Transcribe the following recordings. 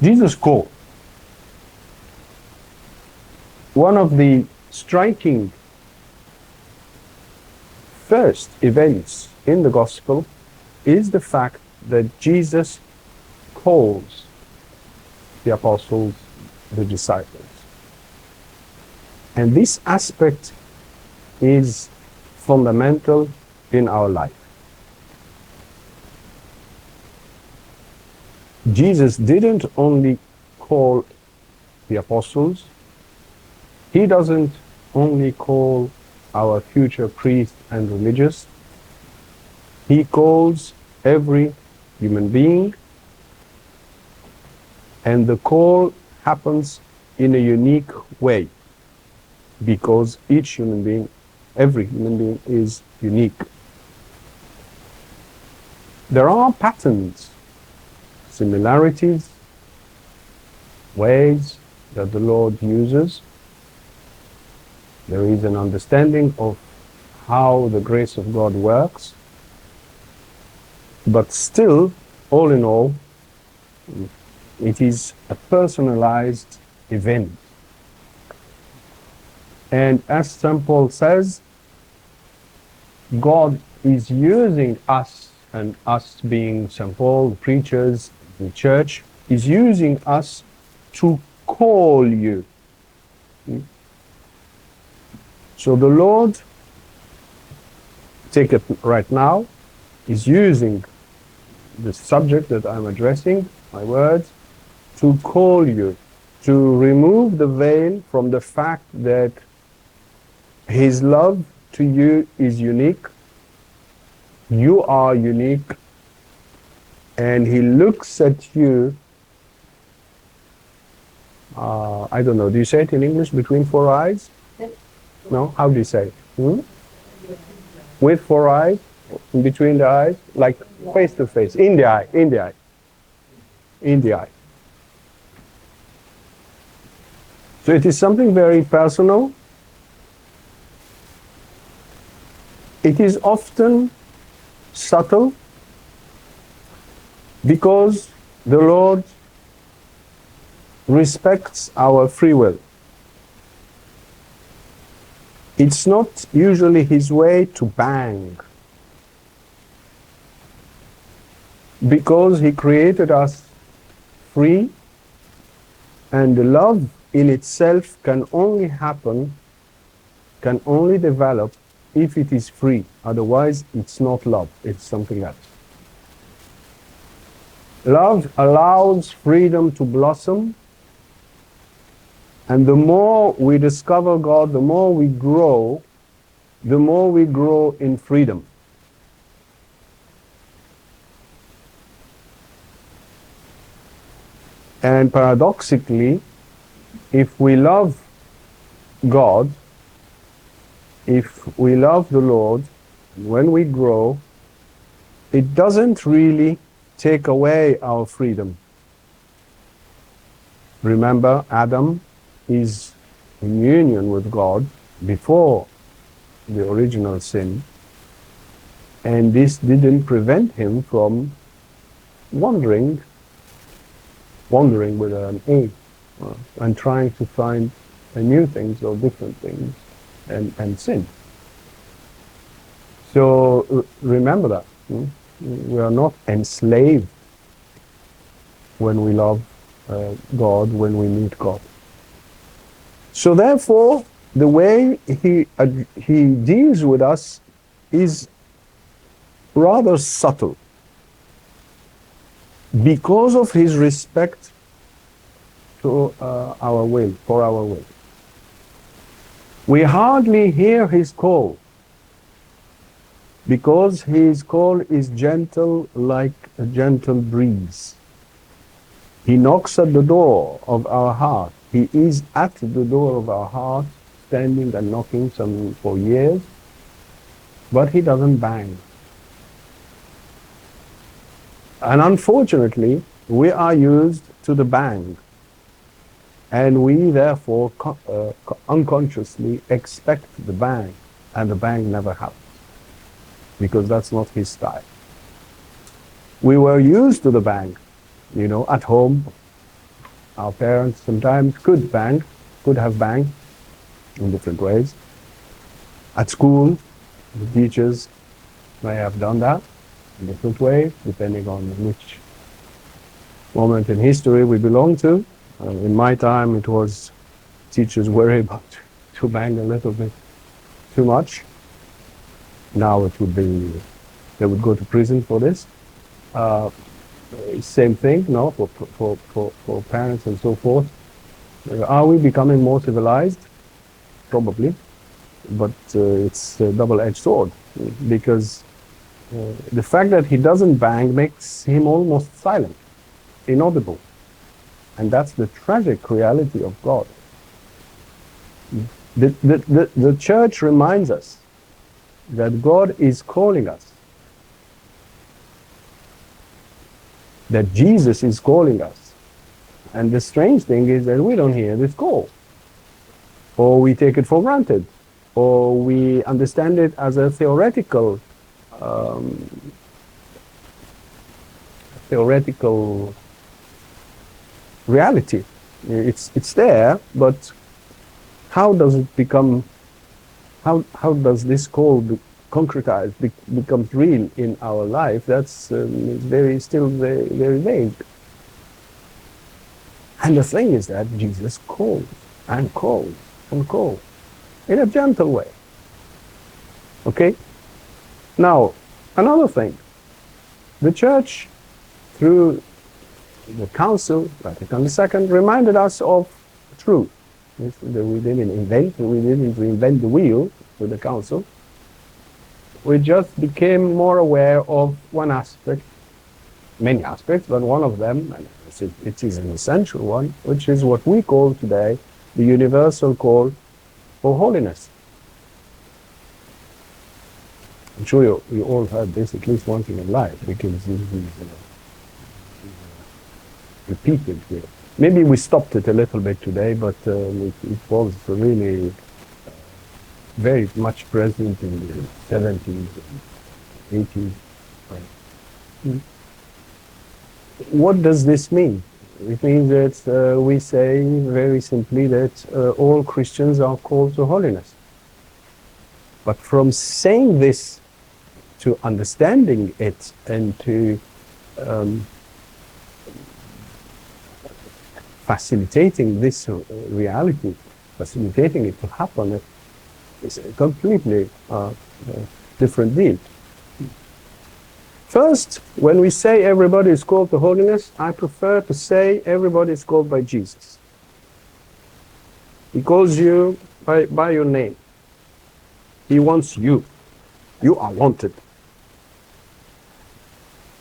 Jesus called. One of the striking first events in the gospel is the fact that Jesus calls the apostles, the disciples. And this aspect is fundamental in our life. Jesus didn't only call the apostles, he doesn't only call our future priests and religious, he calls every human being, and the call happens in a unique way because each human being, every human being is unique. There are patterns, similarities, ways that the Lord uses. There is an understanding of how the grace of God works, but still, all in all, it is a personalized event. And as St. Paul says, God is using us, and us being St. Paul, the preachers, the church, is using us to call you. So the Lord, take it right now, is using the subject that I'm addressing, my words, to call you, to remove the veil from the fact that His love to you is unique, you are unique, and He looks at you, I don't know, do you say it in English, between four eyes? No? How do you say it? With four eyes? In between the eyes? Like face to face, in the eye, in the eye. In the eye. So it is something very personal. It is often subtle because the Lord respects our free will. It's not usually His way to bang, because He created us free, and the love in itself can only happen, can only develop if it is free. Otherwise, it's not love, it's something else. Love allows freedom to blossom, and the more we discover God, the more we grow in freedom. And paradoxically, if we love God, if we love the Lord, when we grow, it doesn't really take away our freedom. Remember, Adam is in union with God before the original sin, and this didn't prevent him from wandering with an A, and trying to find new things or different things, and sin. So remember that. We are not enslaved when we love God, when we meet God. So therefore, the way he deals with us is rather subtle, because of His respect to our will, for our will. We hardly hear His call, because His call is gentle like a gentle breeze. He knocks at the door of our heart. He is at the door of our heart, standing and knocking for years, but He doesn't bang. And unfortunately, we are used to the bang, and we therefore unconsciously expect the bang, and the bang never happens, because that's not His style. We were used to the bang, at home. Our parents sometimes could have banged in different ways. At school, the teachers may have done that in different ways, depending on which moment in history we belong to. In my time, it was teachers were able to bang a little bit too much. Now it would be, they would go to prison for this. Same thing, no, for parents and so forth. Are we becoming more civilized? Probably, but it's a double-edged sword, because the fact that he doesn't bang makes him almost silent, inaudible. And that's the tragic reality of God. The church reminds us that God is calling us, that Jesus is calling us. And the strange thing is that we don't hear this call, or we take it for granted, or we understand it as a theoretical reality. It's there, but how does it become, how does this call concretize, becomes real in our life? That's still very vague. And the thing is that Jesus calls and calls and calls in a gentle way. Okay? Now, another thing. The church, through the Council, Vatican II, reminded us of truth. We didn't reinvent the wheel with the Council. We just became more aware of one aspect, many aspects, but one of them, and it is an essential one, which is what we call today the universal call for holiness. I'm sure you all heard this at least once in your life, because this is repeated here. Maybe we stopped it a little bit today, but it was really very much present in the 70s, 80s. What does this mean? It means that we say very simply that all Christians are called to holiness. But from saying this to understanding it and to facilitating this reality, facilitating it to happen, is a completely different deal. First, when we say everybody is called to holiness, I prefer to say everybody is called by Jesus. He calls you by your name. He wants you. You are wanted.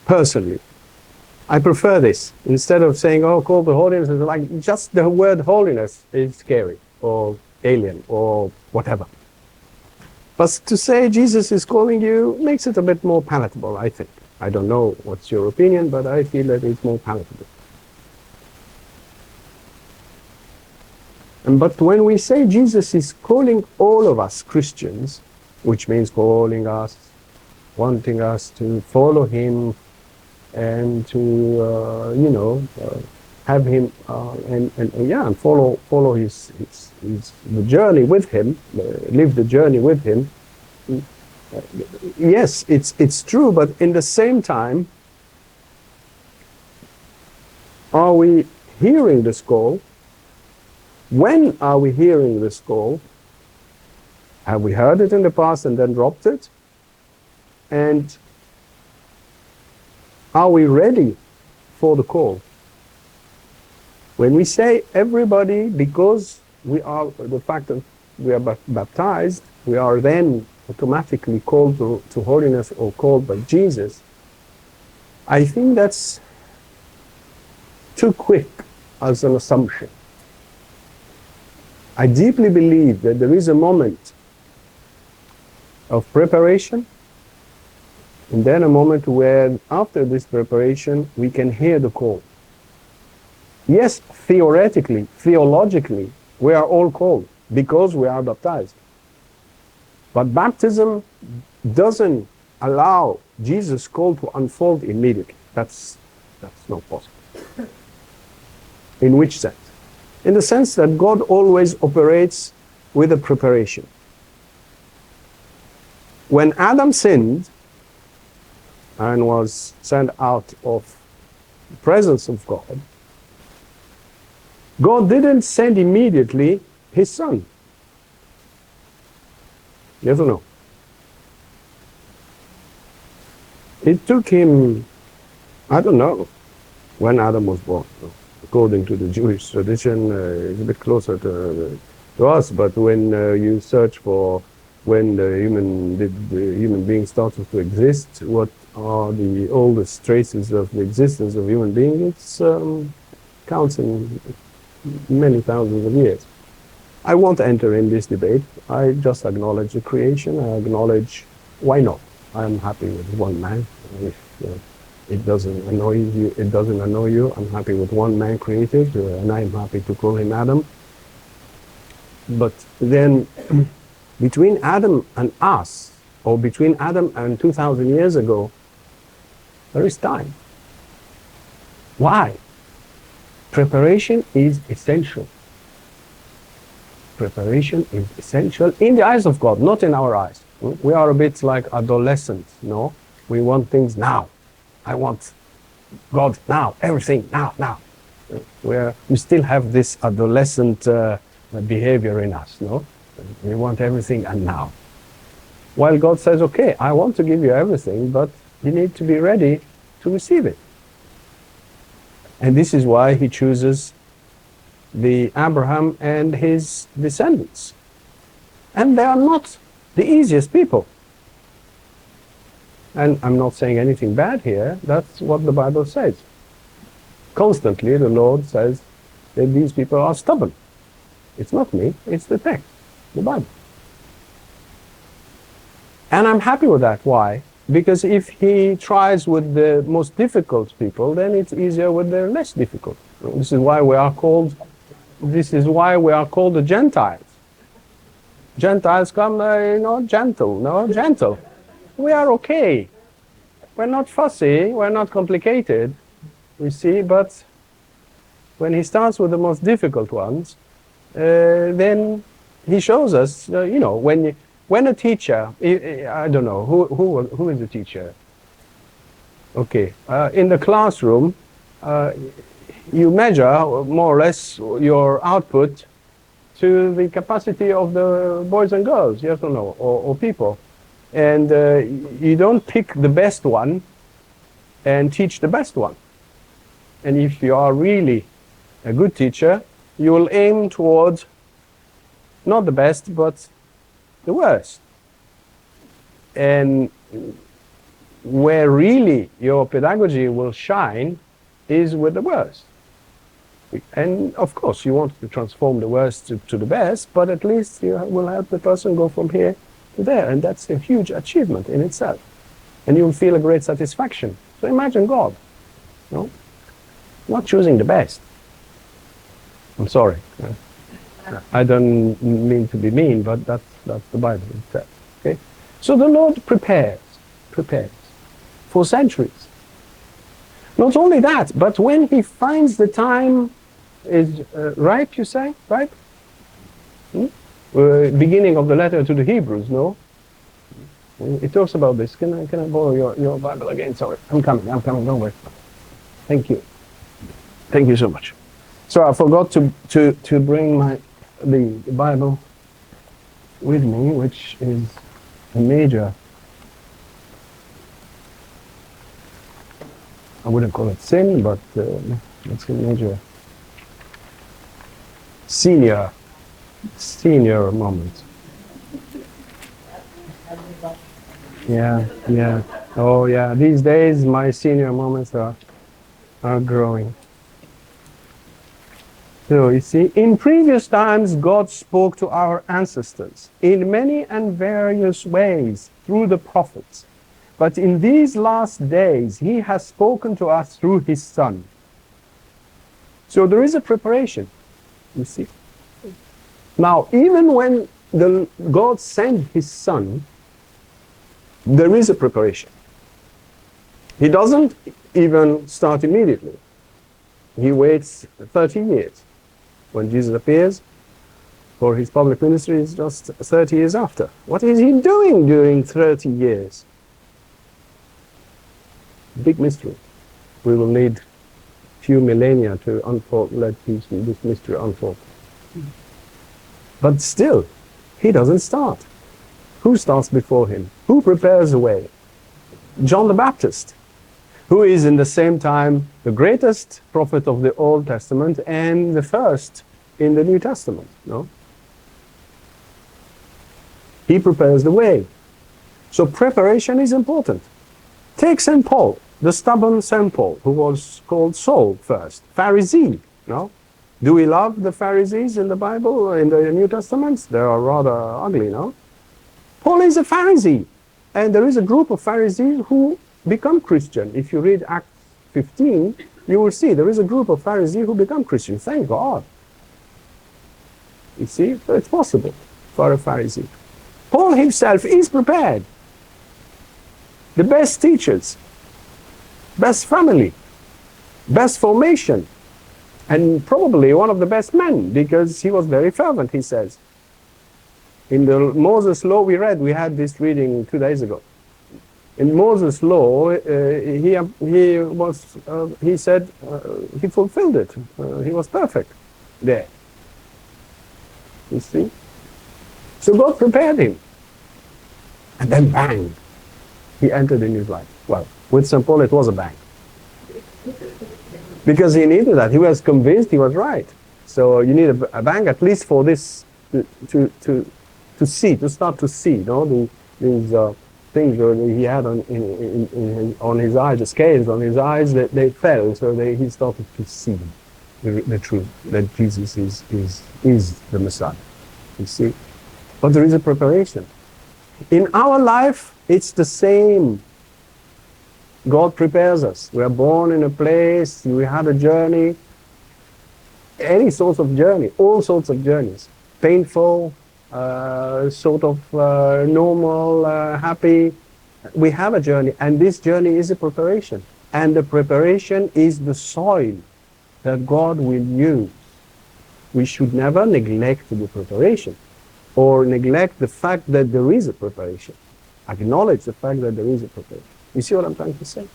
Personally, I prefer this. Instead of saying, oh, called to holiness, it's like just the word holiness is scary or alien or whatever. But to say Jesus is calling you makes it a bit more palatable, I think. I don't know what's your opinion, but I feel that it's more palatable. But when we say Jesus is calling all of us Christians, which means calling us, wanting us to follow him and to, have him and follow his the journey with him, live the journey with him. Yes, it's true, but in the same time, are we hearing this call? When are we hearing this call? Have we heard it in the past and then dropped it? And are we ready for the call? When we say everybody, because we are, the fact that we are baptized, we are then automatically called to holiness or called by Jesus, I think that's too quick as an assumption. I deeply believe that there is a moment of preparation, and then a moment where, after this preparation, we can hear the call. Yes, theoretically, theologically, we are all called because we are baptized. But baptism doesn't allow Jesus' call to unfold immediately. That's not possible. In which sense? In the sense that God always operates with a preparation. When Adam sinned and was sent out of the presence of God, God didn't send immediately his son. Yes or no? It took him, I don't know, when Adam was born. According to the Jewish tradition, it's a bit closer to us, but when you search for when the human being started to exist, what are the oldest traces of the existence of human being? It's counts in many thousands of years. I won't enter in this debate. I just acknowledge the creation. I acknowledge why not. I'm happy with one man. If it doesn't annoy you, I'm happy with one man created, and I'm happy to call him Adam. But then between Adam and us, or between Adam and 2,000 years ago, there is time. Why? Preparation is essential. Preparation is essential in the eyes of God, not in our eyes. We are a bit like adolescents, no? We want things now. I want God now, everything now. We still have this adolescent behavior in us, no? We want everything and now. While God says, okay, I want to give you everything, but you need to be ready to receive it. And this is why he chooses the Abraham and his descendants. And they are not the easiest people. And I'm not saying anything bad here. That's what the Bible says. Constantly, the Lord says that these people are stubborn. It's not me, it's the text, the Bible. And I'm happy with that. Why? Because if he tries with the most difficult people, then it's easier with the less difficult. This is why we are called the Gentiles. Gentiles come, gentle. We are okay. We're not fussy, we're not complicated, you see, but when he starts with the most difficult ones, then he shows us, when a teacher, I don't know, who is a teacher? Okay, in the classroom, you measure more or less your output to the capacity of the boys and girls, yes or no, or people. And you don't pick the best one and teach the best one. And if you are really a good teacher, you will aim towards not the best, but the worst. And where really your pedagogy will shine is with the worst. And of course, you want to transform the worst to the best, but at least you will help the person go from here to there. And that's a huge achievement in itself. And you'll feel a great satisfaction. So imagine God, not choosing the best. I'm sorry. I don't mean to be mean, but that's the Bible itself. Okay? So the Lord prepares for centuries. Not only that, but when he finds the time is ripe, you say, ripe? Beginning of the letter to the Hebrews, no? It talks about this. Can I borrow your Bible again? Sorry, I'm coming, don't worry. Thank you so much. So I forgot to bring the Bible with me, which is a major, I wouldn't call it sin, but it's a major senior moment. Yeah. Oh yeah, these days my senior moments are growing. So you see, in previous times God spoke to our ancestors in many and various ways through the prophets. But in these last days he has spoken to us through his Son. So there is a preparation, you see. Now, even when God sent his Son, there is a preparation. He doesn't even start immediately. he waits 30 years. When Jesus appears for his public ministry, it's just 30 years after. What is he doing during 30 years? Big mystery. We will need few millennia to unfold, let this mystery unfold. But still, he doesn't start. Who starts before him? Who prepares the way? John the Baptist, who is in the same time the greatest prophet of the Old Testament and the first in the New Testament. No? He prepares the way. So preparation is important. Take St. Paul, the stubborn St. Paul, who was called Saul first, Pharisee. No? Do we love the Pharisees in the Bible, in the New Testament? They are rather ugly, no? Paul is a Pharisee. And there is a group of Pharisees who become Christian. If you read Acts 15, you will see there is a group of Pharisees who become Christian. Thank God. You see, so it's possible for a Pharisee. Paul himself is prepared. The best teachers, best family, best formation, and probably one of the best men, because he was very fervent, he says. In the Moses law we read, we had this reading 2 days ago. In Moses' law, he said he fulfilled it. He was perfect there. You see? So God prepared him. And then bang, he entered in his life. Well, with St. Paul it was a bang. Because he needed that. He was convinced he was right. So you need a bang at least for this to see, to start to see, these things he had on his eyes, the scales on his eyes, they fell, so he started to see the truth, that Jesus is the Messiah, you see. But there is a preparation. In our life, it's the same. God prepares us. We are born in a place, we had a journey, any sort of journey, all sorts of journeys, painful, sort of normal, happy. We have a journey, and this journey is a preparation. And the preparation is the soil that God will use. We should never neglect the preparation, or neglect the fact that there is a preparation. Acknowledge the fact that there is a preparation. You see what I'm trying to say?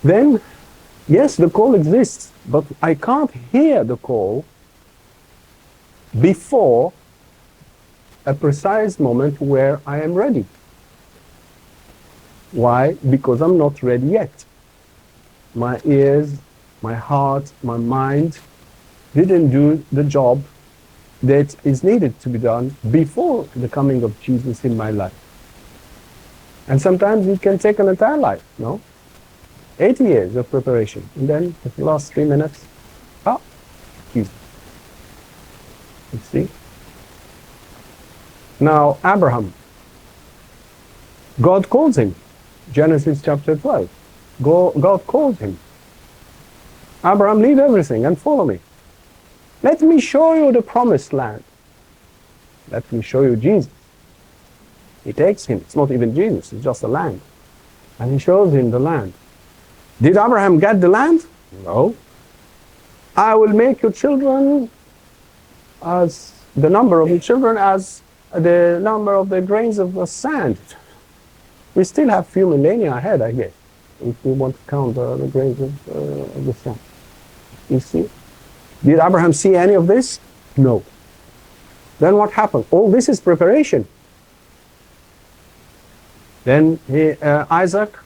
Then, yes, the call exists, but I can't hear the call before a precise moment where I am ready. Why? Because I'm not ready yet. My ears, my heart, my mind didn't do the job that is needed to be done before the coming of Jesus in my life. And sometimes it can take an entire life, no? 80 years of preparation. And then the last 3 minutes, Jesus. You see? Now, Abraham, God calls him. Genesis chapter 12. God calls him. Abraham, leave everything and follow me. Let me show you the promised land. Let me show you Jesus. He takes him. It's not even Jesus, it's just a land. And he shows him the land. Did Abraham get the land? No. I will make your children as the number of your children as the number of the grains of the sand. We still have few millennia ahead, I guess, if we want to count the grains of the sand. You see? Did Abraham see any of this? No. Then what happened? All this is preparation. Then Isaac,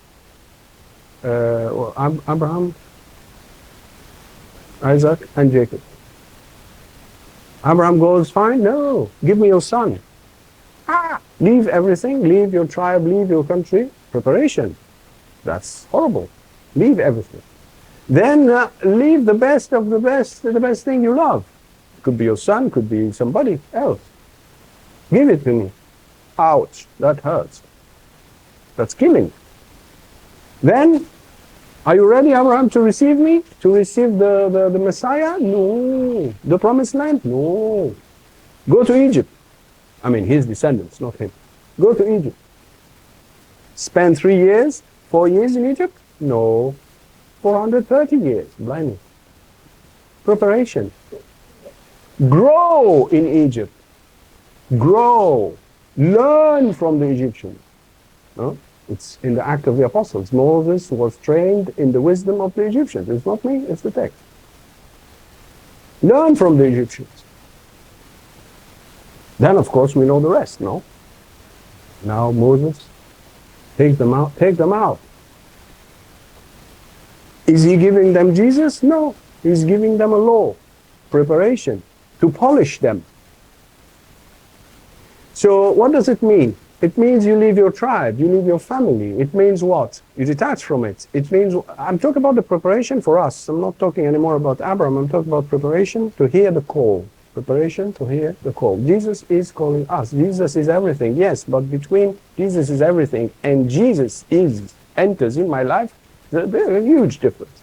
Abraham, Isaac, and Jacob. Abraham goes, fine, no, give me your son. Leave everything, leave your tribe, leave your country. Preparation. That's horrible. Leave everything. Then leave the best of the best thing you love. Could be your son, could be somebody else. Give it to me. Ouch, that hurts. That's killing. Then, are you ready, Abraham, to receive me? To receive the Messiah? No. The promised land? No. Go to Egypt. I mean, his descendants, not him. Go to Egypt. Spend 3 years, 4 years in Egypt? No. 430 years, blimey. Preparation. Grow in Egypt. Grow. Learn from the Egyptians. No? It's in the Act of the Apostles. Moses was trained in the wisdom of the Egyptians. It's not me, it's the text. Learn from the Egyptians. Then, of course, we know the rest, no? Now Moses, take them out, take them out. Is he giving them Jesus? No. He's giving them a law, preparation, to polish them. So what does it mean? It means you leave your tribe, you leave your family. It means what? You detach from it. It means, I'm talking about the preparation for us. I'm not talking anymore about Abraham. I'm talking about preparation to hear the call. Preparation to hear the call. Jesus is calling us. Jesus is everything, yes, but between Jesus is everything and Jesus enters in my life, there's a huge difference.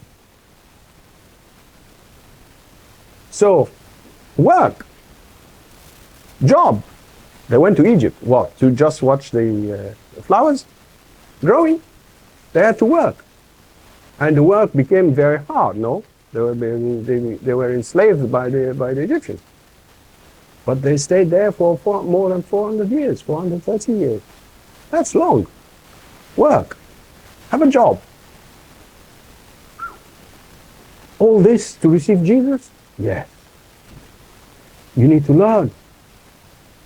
So, work, job. They went to Egypt, what? To just watch the flowers growing? They had to work. And the work became very hard, no? They were enslaved by the Egyptians. But they stayed there for more than 400 years, 430 years. That's long. Work. Have a job. All this to receive Jesus? Yes. You need to learn.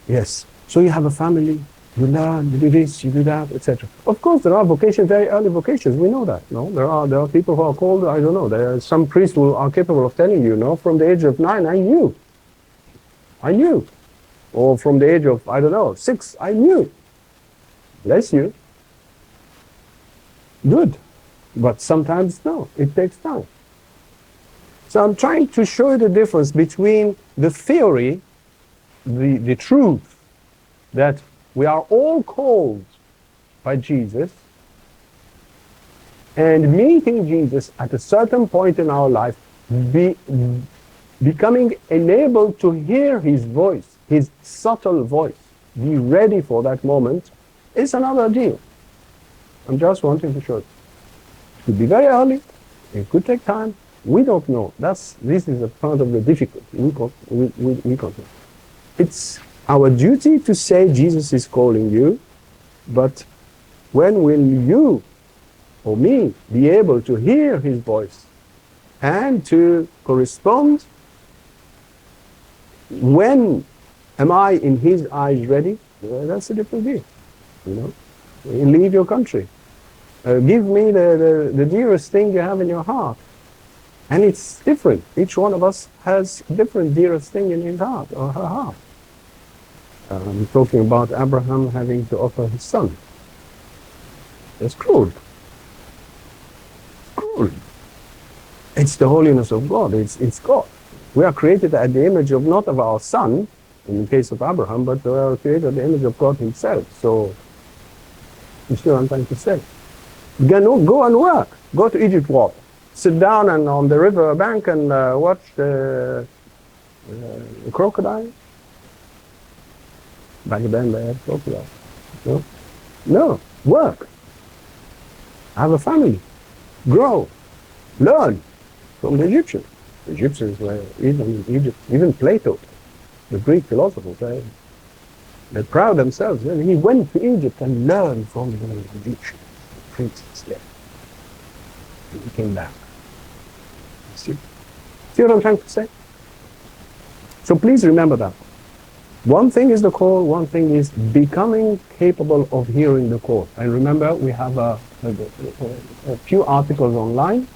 Yes. So you have a family, you learn, you do this, you do that, etc. Of course, there are vocations, very early vocations. We know that. No, there are people who are called. I don't know. There are some priests who are capable of telling you. No, from the age of 9, I knew, or from the age of 6, I knew. Bless you. Good, but sometimes no. It takes time. So I'm trying to show you the difference between the theory, the truth, that we are all called by Jesus, and meeting Jesus at a certain point in our life, becoming enabled to hear his voice, his subtle voice, be ready for that moment, is another deal. I'm just wanting to show it. It could be very early, it could take time, we don't know. This is a part of the difficulty. We can't know. It's our duty to say Jesus is calling you, but when will you or me be able to hear his voice and to correspond? When am I in his eyes ready? Well, that's a different deal. You know, you leave your country. Give me the dearest thing you have in your heart. And it's different. Each one of us has a different dearest thing in his heart or her heart. I'm talking about Abraham having to offer his son. It's cruel. Cruel. It's the holiness of God. It's God. We are created at the image of, not of our son, in the case of Abraham, but we are created at the image of God himself. So, you see what I'm trying to say? Go and work. Go to Egypt, walk. Sit down and on the river bank and watch the crocodile. Back then they had crocodile. No, work. Have a family. Grow. Learn from the Egyptians. The Egyptians were, even in Egypt, even Plato, the Greek philosophers, they proud themselves. He went to Egypt and learned from the Egyptians, the princes there. And he came back. See what I'm trying to say? So please remember that. One thing is the call, one thing is becoming capable of hearing the call. And remember, we have a few articles online.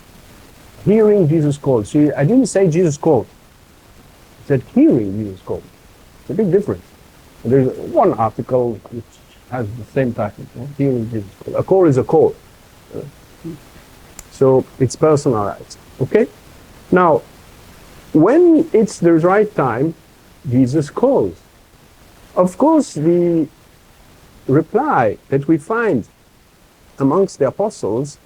Hearing Jesus call. See, I didn't say Jesus called. I said hearing Jesus call. It's a big difference. There's one article which has the same title, hearing Jesus call. A call is a call. So it's personalized. Okay? Now, when it's the right time, Jesus calls. Of course, the reply that we find amongst the apostles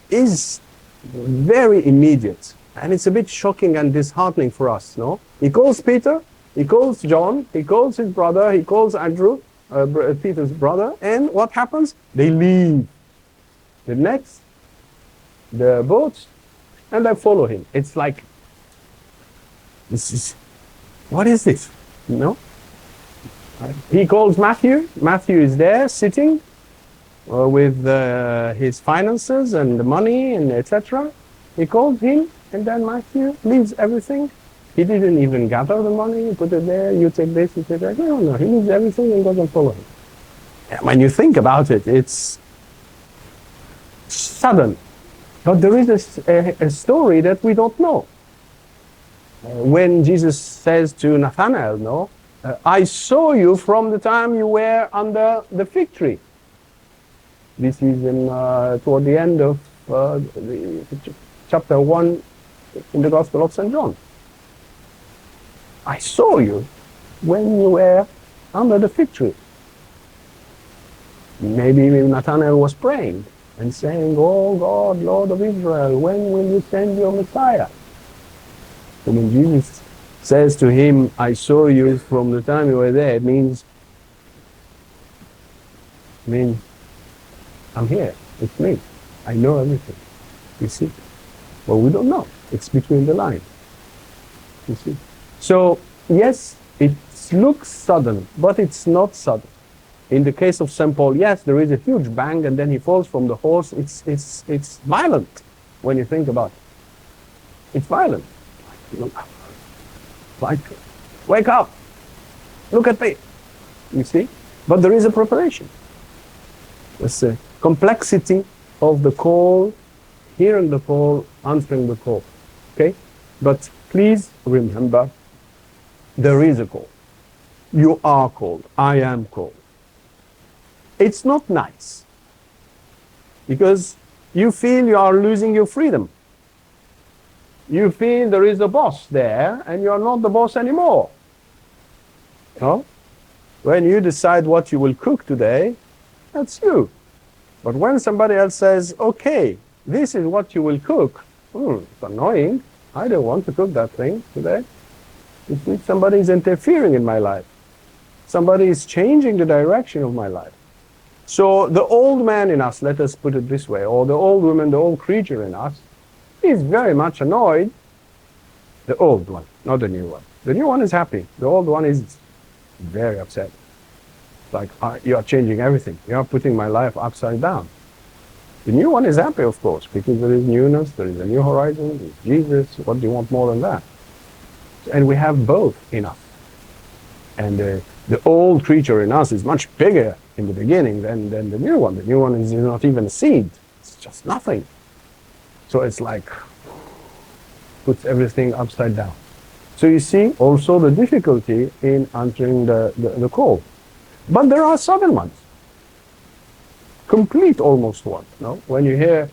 is very immediate. And it's a bit shocking and disheartening for us, no? He calls Peter, he calls John, he calls his brother, he calls Andrew, Peter's brother, and what happens? They leave. The boat and they follow him. It's like, what is this? You know? He calls Matthew. Matthew is there sitting with his finances and the money and etc. He calls him, and then Matthew leaves everything. He didn't even gather the money, put it there, you take this, you take that. No, he leaves everything and doesn't follow him. And when you think about it, it's sudden. But there is a story that we don't know. When Jesus says to Nathanael, no, I saw you from the time you were under the fig tree. This is toward the end of chapter 1 in the Gospel of St. John. I saw you when you were under the fig tree. Maybe Nathanael was praying and saying, oh God, Lord of Israel, when will you send your Messiah? So when Jesus says to him, I saw you from the time you were there, it means I'm here, it's me, I know everything, you see. Well, we don't know, it's between the lines, you see. So, yes, it looks sudden, but it's not sudden. In the case of St. Paul, yes, there is a huge bang and then he falls from the horse. It's violent when you think about it. It's violent. Like, wake up, look at me, you see. But there is a preparation. There's a complexity of the call, hearing the call, answering the call, okay? But please remember, there is a call. You are called. I am called. It's not nice because you feel you are losing your freedom. You feel there is a boss there and you are not the boss anymore. No? When you decide what you will cook today, that's you. But when somebody else says, okay, this is what you will cook, it's annoying. I don't want to cook that thing today. Somebody is interfering in my life. Somebody is changing the direction of my life. So the old man in us, let us put it this way, or the old woman, the old creature in us, is very much annoyed. The old one, not the new one. The new one is happy. The old one is very upset. Like, you are changing everything. You are putting my life upside down. The new one is happy, of course, because there is newness, there is a new horizon, there is Jesus. What do you want more than that? And we have both in us. And the old creature in us is much bigger in the beginning than the new one. The new one is not even a seed. It's just nothing. So it's like, puts everything upside down. So you see also the difficulty in answering the call. But there are sudden ones. Complete almost one. No? When you hear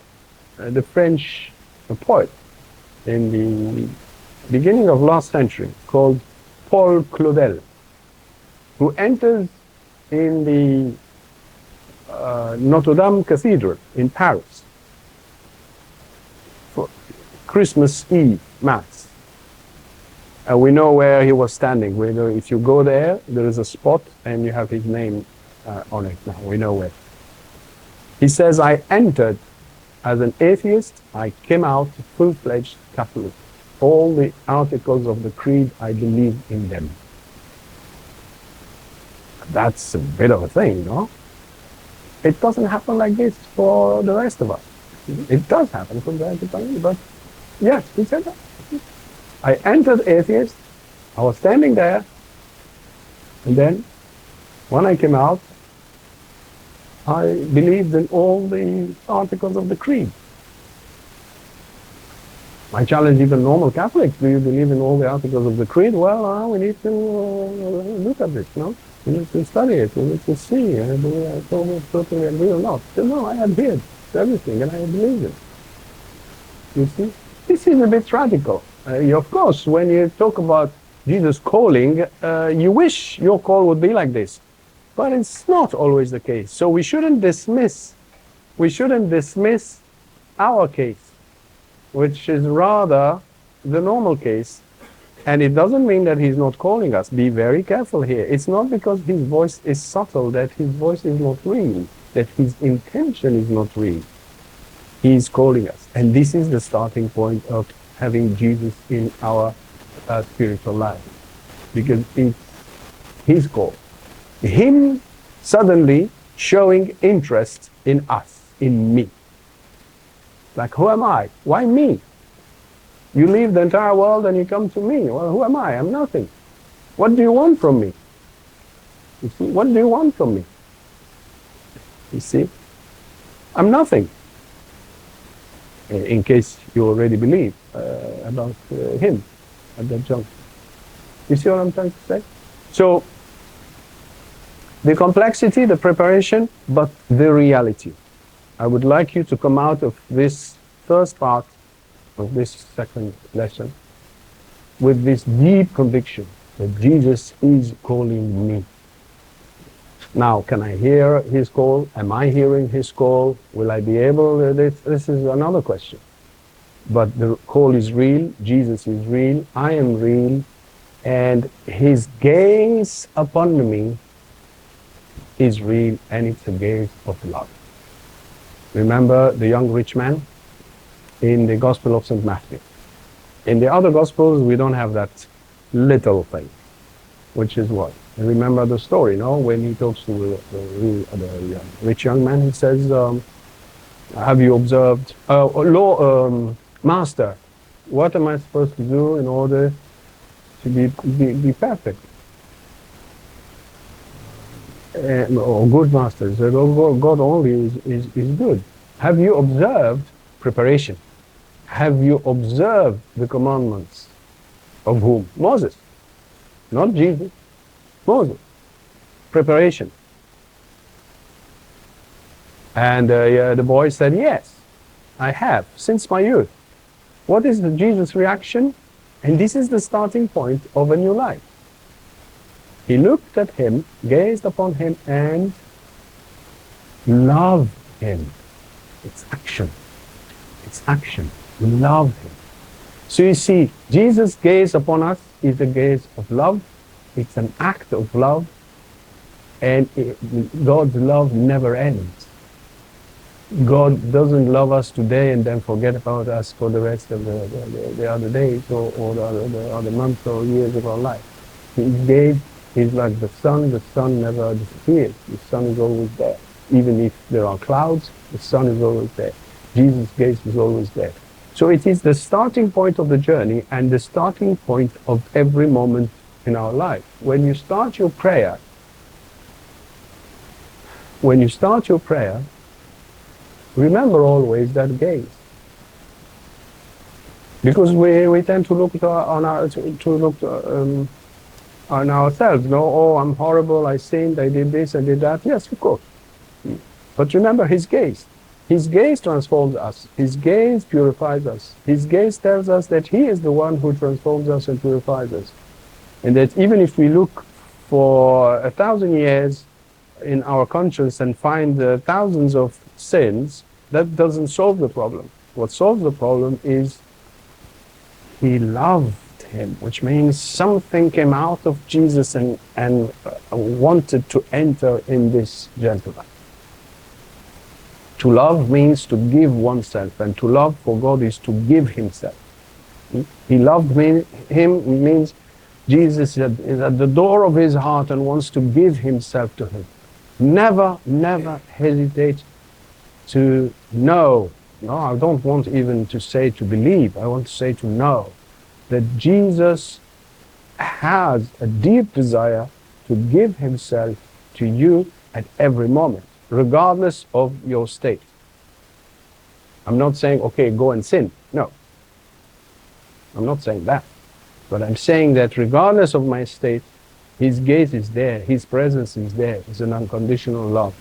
the French poet in the beginning of last century called Paul Claudel, who enters in the Notre Dame Cathedral in Paris for Christmas Eve Mass. And we know where he was standing. We know if you go there, there is a spot and you have his name on it. Now we know where. He says, I entered as an atheist, I came out full-fledged Catholic. All the articles of the creed, I believe in them. That's a bit of a thing, no? It doesn't happen like this for the rest of us. It does happen from time to time, but yes, he said that. I entered atheist, I was standing there, and then when I came out, I believed in all the articles of the creed. I challenge even normal Catholics, do you believe in all the articles of the creed? Well, we need to look at this, no? We need to study it, we need to see, do I totally agree or not? No, I adhere to everything and I believe it. You see? This is a bit radical. Of course, when you talk about Jesus calling, you wish your call would be like this. But it's not always the case. So we shouldn't dismiss our case, which is rather the normal case. And it doesn't mean that he's not calling us. Be very careful here. It's not because his voice is subtle that his voice is not real, that his intention is not real. He's calling us. And this is the starting point of having Jesus in our spiritual life. Because it's His call. Him suddenly showing interest in us, in me. Like, who am I? Why me? You leave the entire world and you come to me. Well, who am I? I'm nothing. What do you want from me? You see, what do you want from me? You see? I'm nothing. In case you already believe about Him at that juncture. You see what I'm trying to say? So, the complexity, the preparation, but the reality. I would like you to come out of this first part of this second lesson with this deep conviction that Jesus is calling me. Now, can I hear His call? Am I hearing His call? Will I be able? This is another question. But the call is real, Jesus is real, I am real, and His gaze upon me is real, and it's a gaze of love. Remember the young rich man in the Gospel of St. Matthew. In the other Gospels, we don't have that little thing, which is what? And remember the story, no? When he talks to the rich young man, he says, have you observed, Master, what am I supposed to do in order to be perfect? Or good master, he said, oh, God only is good. Have you observed preparation? Have you observed the commandments of whom? Moses, not Jesus. Moses. Preparation. And the boy said, yes, I have, since my youth. What is the Jesus' reaction? And this is the starting point of a new life. He looked at him, gazed upon him, and loved him. It's action. It's action. Love him. So you see, Jesus' gaze upon us is a gaze of love. It's an act of love, and God's love never ends. God doesn't love us today and then forget about us for the rest of the other days or the other months or years of our life. His gaze is like the sun never disappears. The sun is always there. Even if there are clouds, the sun is always there. Jesus' gaze is always there. So it is the starting point of the journey and the starting point of every moment in our life. When you start your prayer, remember always that gaze. Because we tend to look on ourselves. No, oh, I'm horrible, I sinned, I did this, I did that. Yes, of course. But remember His gaze. His gaze transforms us. His gaze purifies us. His gaze tells us that He is the one who transforms us and purifies us. And that even if we look for 1,000 years in our conscience and find thousands of sins, that doesn't solve the problem. What solves the problem is He loved him, which means something came out of Jesus and wanted to enter in this gentleman. To love means to give oneself, and to love for God is to give Himself. He loved him means Jesus is at the door of his heart and wants to give Himself to him. Never, never hesitate to know. No, I don't want even to say to believe. I want to say to know that Jesus has a deep desire to give Himself to you at every moment, regardless of your state. I'm not saying, okay, go and sin. No. I'm not saying that. But I'm saying that regardless of my state, His gaze is there, His presence is there. It's an unconditional love.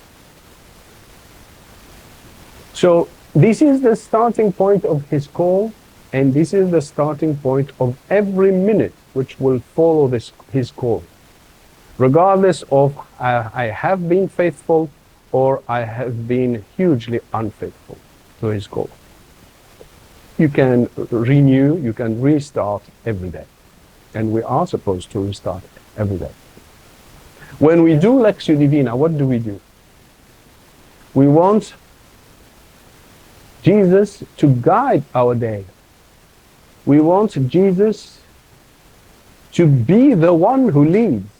So this is the starting point of His call, and this is the starting point of every minute which will follow His call. Regardless of I have been faithful or I have been hugely unfaithful to His call. You can renew, you can restart every day. And we are supposed to restart every day. When we do Lectio Divina, what do? We want Jesus to guide our day. We want Jesus to be the one who leads.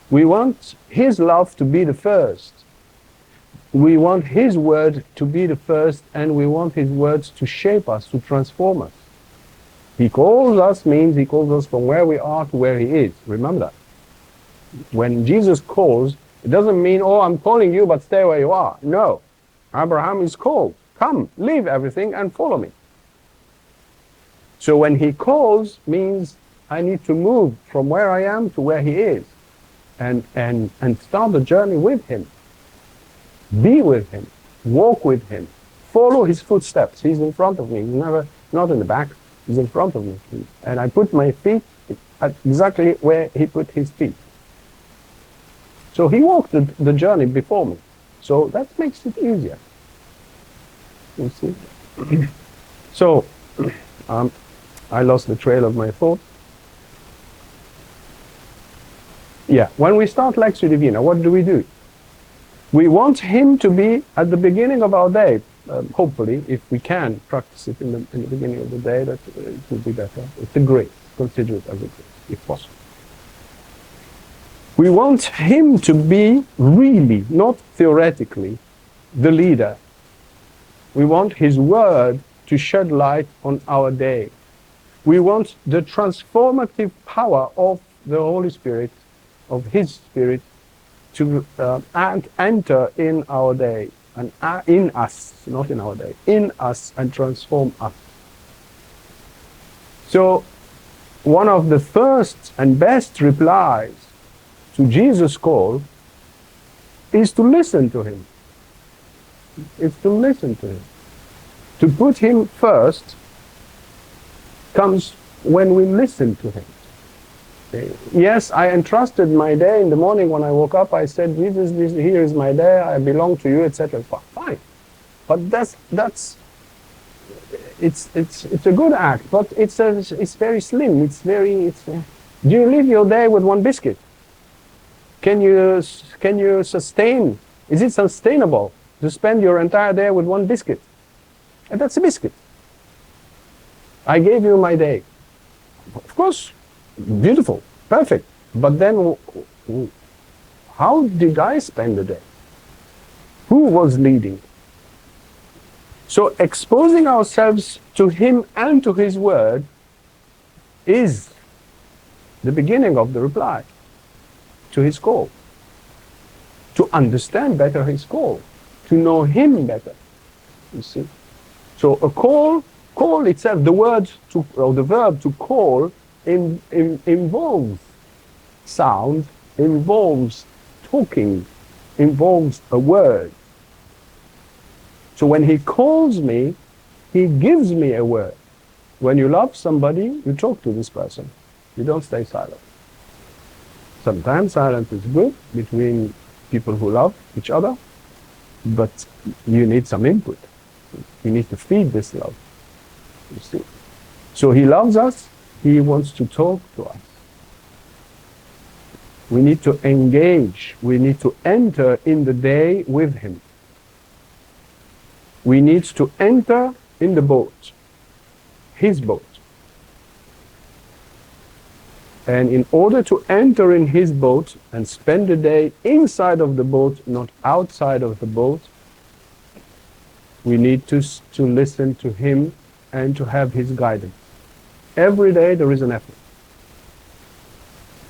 We want His love to be the first. We want His word to be the first, and we want His words to shape us, to transform us. He calls us means He calls us from where we are to where He is. Remember that. When Jesus calls, it doesn't mean, oh, I'm calling you, but stay where you are. No. Abraham is called. Come, leave everything and follow me. So when He calls, means I need to move from where I am to where He is, and start the journey with Him. Be with Him, walk with Him, follow His footsteps. He's in front of me. He's never, not in the back. He's in front of me. And I put my feet at exactly where He put His feet. So He walked the journey before me. So that makes it easier. You see? So, I lost the trail of my thought. Yeah, when we start Lectio Divina, what do? We want Him to be at the beginning of our day. Hopefully, if we can practice it in the beginning of the day, that it will be better. It's a grace. Consider it as a grace, if possible. We want Him to be really, not theoretically, the leader. We want His word to shed light on our day. We want the transformative power of the Holy Spirit, of His Spirit, to enter in our day, and in us, not in our day, in us, and transform us. So, one of the first and best replies to Jesus' call is to listen to Him. It's to listen to Him. To put Him first comes when we listen to Him. Yes, I entrusted my day in the morning when I woke up. I said, Jesus, here is my day. I belong to you, etc. Fine, but it's a good act, but it's very slim. Do you live your day with one biscuit? Can you sustain? Is it sustainable to spend your entire day with one biscuit? And that's a biscuit. I gave you my day. Of course, beautiful, perfect. But then, how did I spend the day? Who was leading? So exposing ourselves to Him and to His word is the beginning of the reply to His call. To understand better His call. To know Him better. You see? So a call itself, the word to, or the verb to call, involves sound, involves talking, involves a word. So when He calls me, He gives me a word. When you love somebody, you talk to this person. You don't stay silent. Sometimes silence is good between people who love each other, but you need some input. You need to feed this love. You see? So He loves us. He wants to talk to us. We need to engage. We need to enter in the day with Him. We need to enter in the boat, His boat. And in order to enter in His boat and spend the day inside of the boat, not outside of the boat, we need to listen to Him and to have His guidance. Every day there is an effort.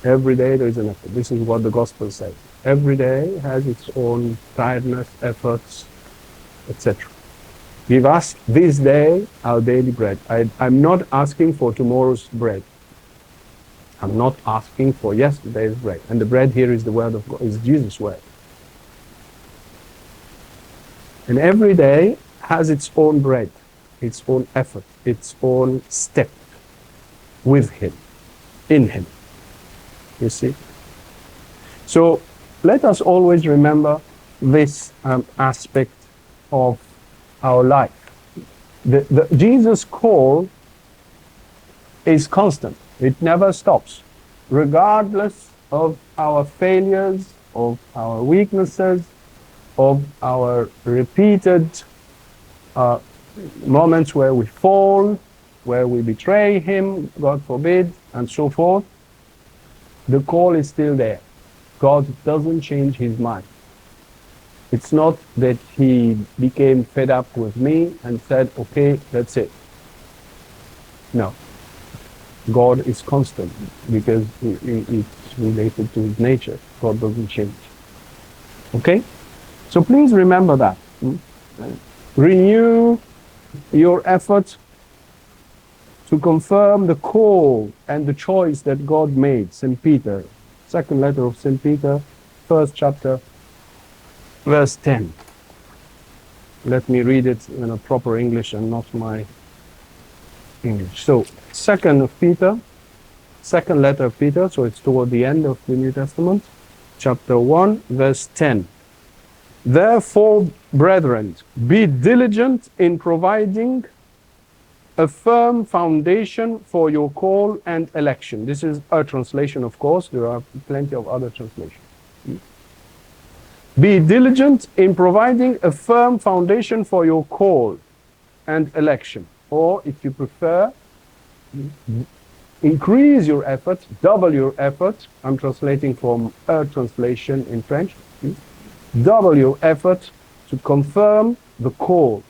Every day there is an effort. This is what the Gospel says. Every day has its own tiredness, efforts, etc. Give us this day our daily bread. I'm not asking for tomorrow's bread. I'm not asking for yesterday's bread. And the bread here is the word of God, is Jesus' word. And every day has its own bread, its own effort, its own step with Him, in Him. You see? So let us always remember this aspect of our life. The Jesus' call is constant. It never stops. Regardless of our failures, of our weaknesses, of our repeated moments where we fall, where we betray him, God forbid, and so forth, the call is still there. God doesn't change his mind. It's not that he became fed up with me and said, okay, that's it. No. God is constant because it's related to his nature. God doesn't change. Okay? So please remember that. Renew your efforts to confirm the call and the choice that God made. St. Peter, second letter of St. Peter, first chapter, verse 10. Let me read it in a proper English and not my English. So, second letter of Peter, so it's toward the end of the New Testament, chapter 1, verse 10. Therefore, brethren, be diligent in providing a firm foundation for your call and election. This is a translation, of course. There are plenty of other translations. Be diligent in providing a firm foundation for your call and election. Or, if you prefer, increase your effort, double your effort. I'm translating from a translation in French. Double your effort to confirm the call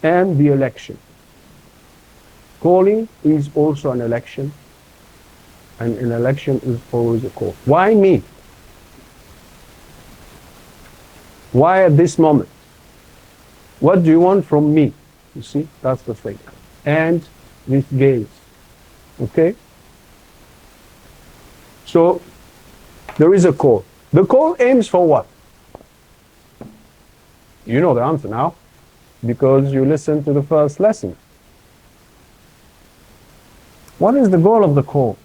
and the election. Calling is also an election, and an election is always a call. Why me? Why at this moment? What do you want from me? You see, that's the thing. And this gaze. Okay? So, there is a call. The call aims for what? You know the answer now, because you listened to the first lesson. What is the goal of the call?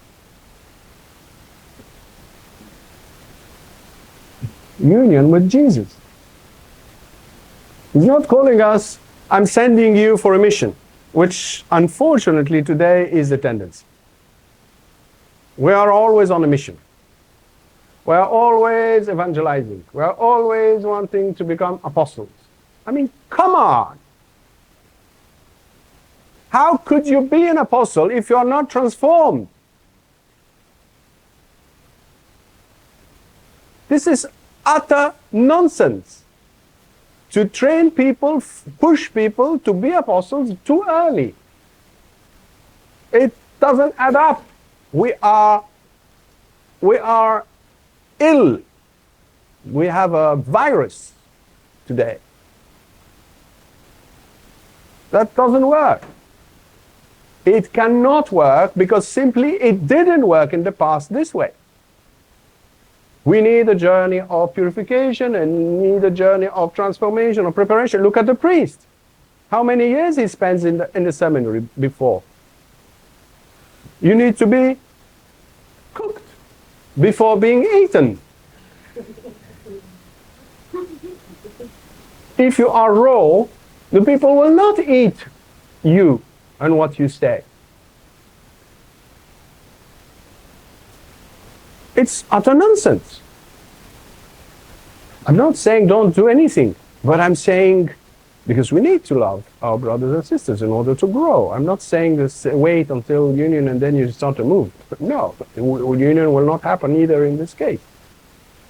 Union with Jesus. He's not calling us, I'm sending you for a mission, which unfortunately today is the tendency. We are always on a mission. We are always evangelizing. We are always wanting to become apostles. I mean, come on. How could you be an apostle if you are not transformed? This is utter nonsense. To train people, push people to be apostles too early. It doesn't add up. We are ill. We have a virus today. That doesn't work. It cannot work because simply it didn't work in the past this way. We need a journey of purification and need a journey of transformation, of preparation. Look at the priest. How many years he spends in the seminary before? You need to be cooked before being eaten. If you are raw, the people will not eat you and what you say. It's utter nonsense. I'm not saying don't do anything, but I'm saying because we need to love our brothers and sisters in order to grow. I'm not saying this wait until union and then you start to move. No, union will not happen either in this case.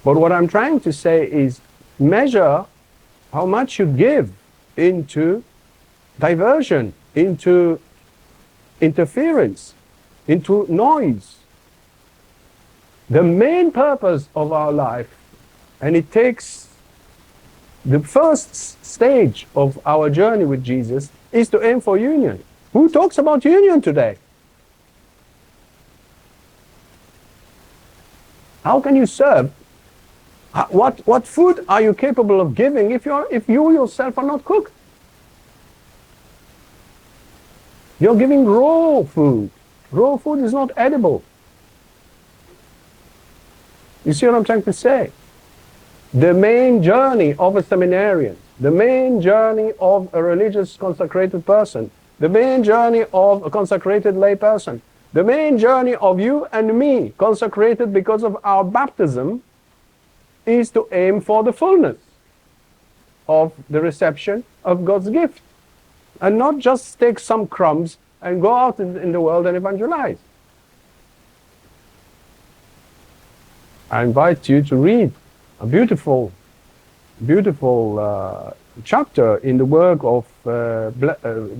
But what I'm trying to say is measure how much you give into diversion, into interference, into noise. The main purpose of our life, and it takes the first stage of our journey with Jesus, is to aim for union. Who talks about union today? How can you serve? What food are you capable of giving if you yourself are not cooked? You're giving raw food. Raw food is not edible. You see what I'm trying to say? The main journey of a seminarian, the main journey of a religious consecrated person, the main journey of a consecrated lay person, the main journey of you and me, consecrated because of our baptism, is to aim for the fullness. of the reception of God's gift, and not just take some crumbs and go out in the world and evangelize. I invite you to read a beautiful chapter in the work of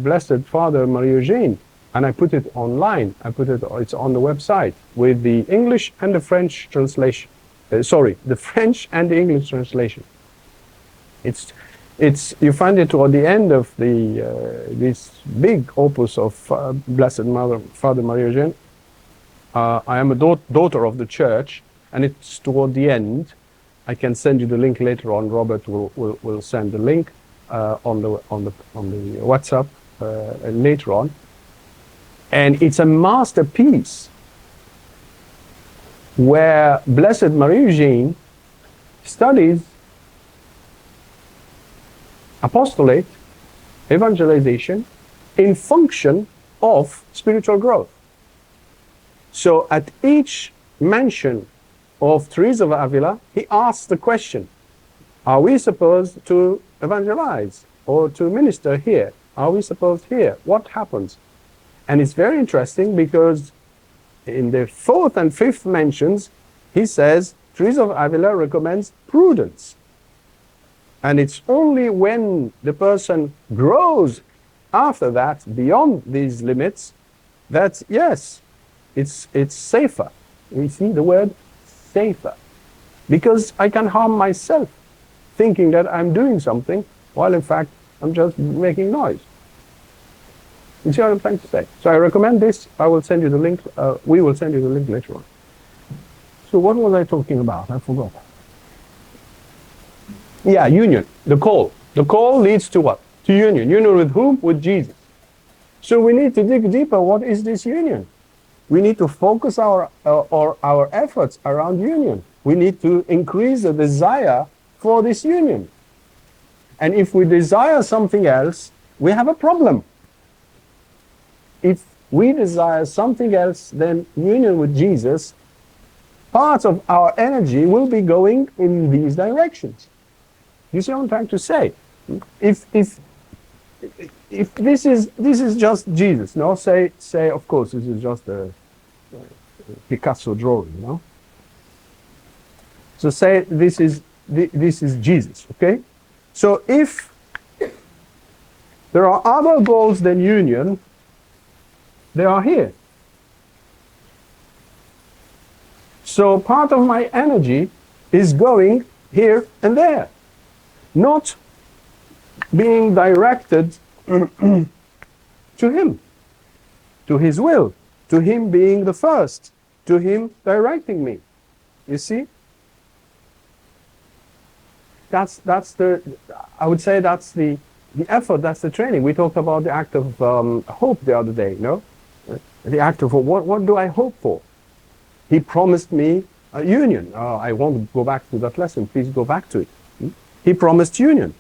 Blessed Father Marie-Eugène, and I put it online. It's on the website with the English and the French translation. The French and the English translation. You find it toward the end of this big opus of Blessed Mother, Father Marie-Eugène. I am a daughter of the Church, and it's toward the end. I can send you the link later on. Robert will send the link on the WhatsApp later on. And it's a masterpiece where Blessed Marie-Eugène studies apostolate, evangelization in function of spiritual growth. So at each mention of Teresa of Avila, he asks the question, are we supposed to evangelize or to minister here? Are we supposed here? What happens? And it's very interesting because in the fourth and fifth mentions, he says Teresa of Avila recommends prudence. And it's only when the person grows after that, beyond these limits, that yes, it's safer. You see the word safer. Because I can harm myself thinking that I'm doing something while in fact I'm just making noise. You see what I'm trying to say? So I recommend this. I will send you the link. We will send you the link later on. So what was I talking about? I forgot. Yeah, union. The call. The call leads to what? To union. Union with whom? With Jesus. So we need to dig deeper. What is this union? We need to focus our efforts around union. We need to increase the desire for this union. And if we desire something else, we have a problem. If we desire something else than union with Jesus, part of our energy will be going in these directions. You see what I'm trying to say? If this is just Jesus, no? Say of course this is just a Picasso drawing, no? So say this is Jesus, okay? So if there are other goals than union, they are here. So part of my energy is going here and there, not being directed to Him, to His will, to Him being the first, to Him directing me. You see? I would say that's the effort, that's the training. We talked about the act of hope the other day, no? The act of hope. What do I hope for? He promised me a union. I won't go back to that lesson. Please go back to it. He promised union.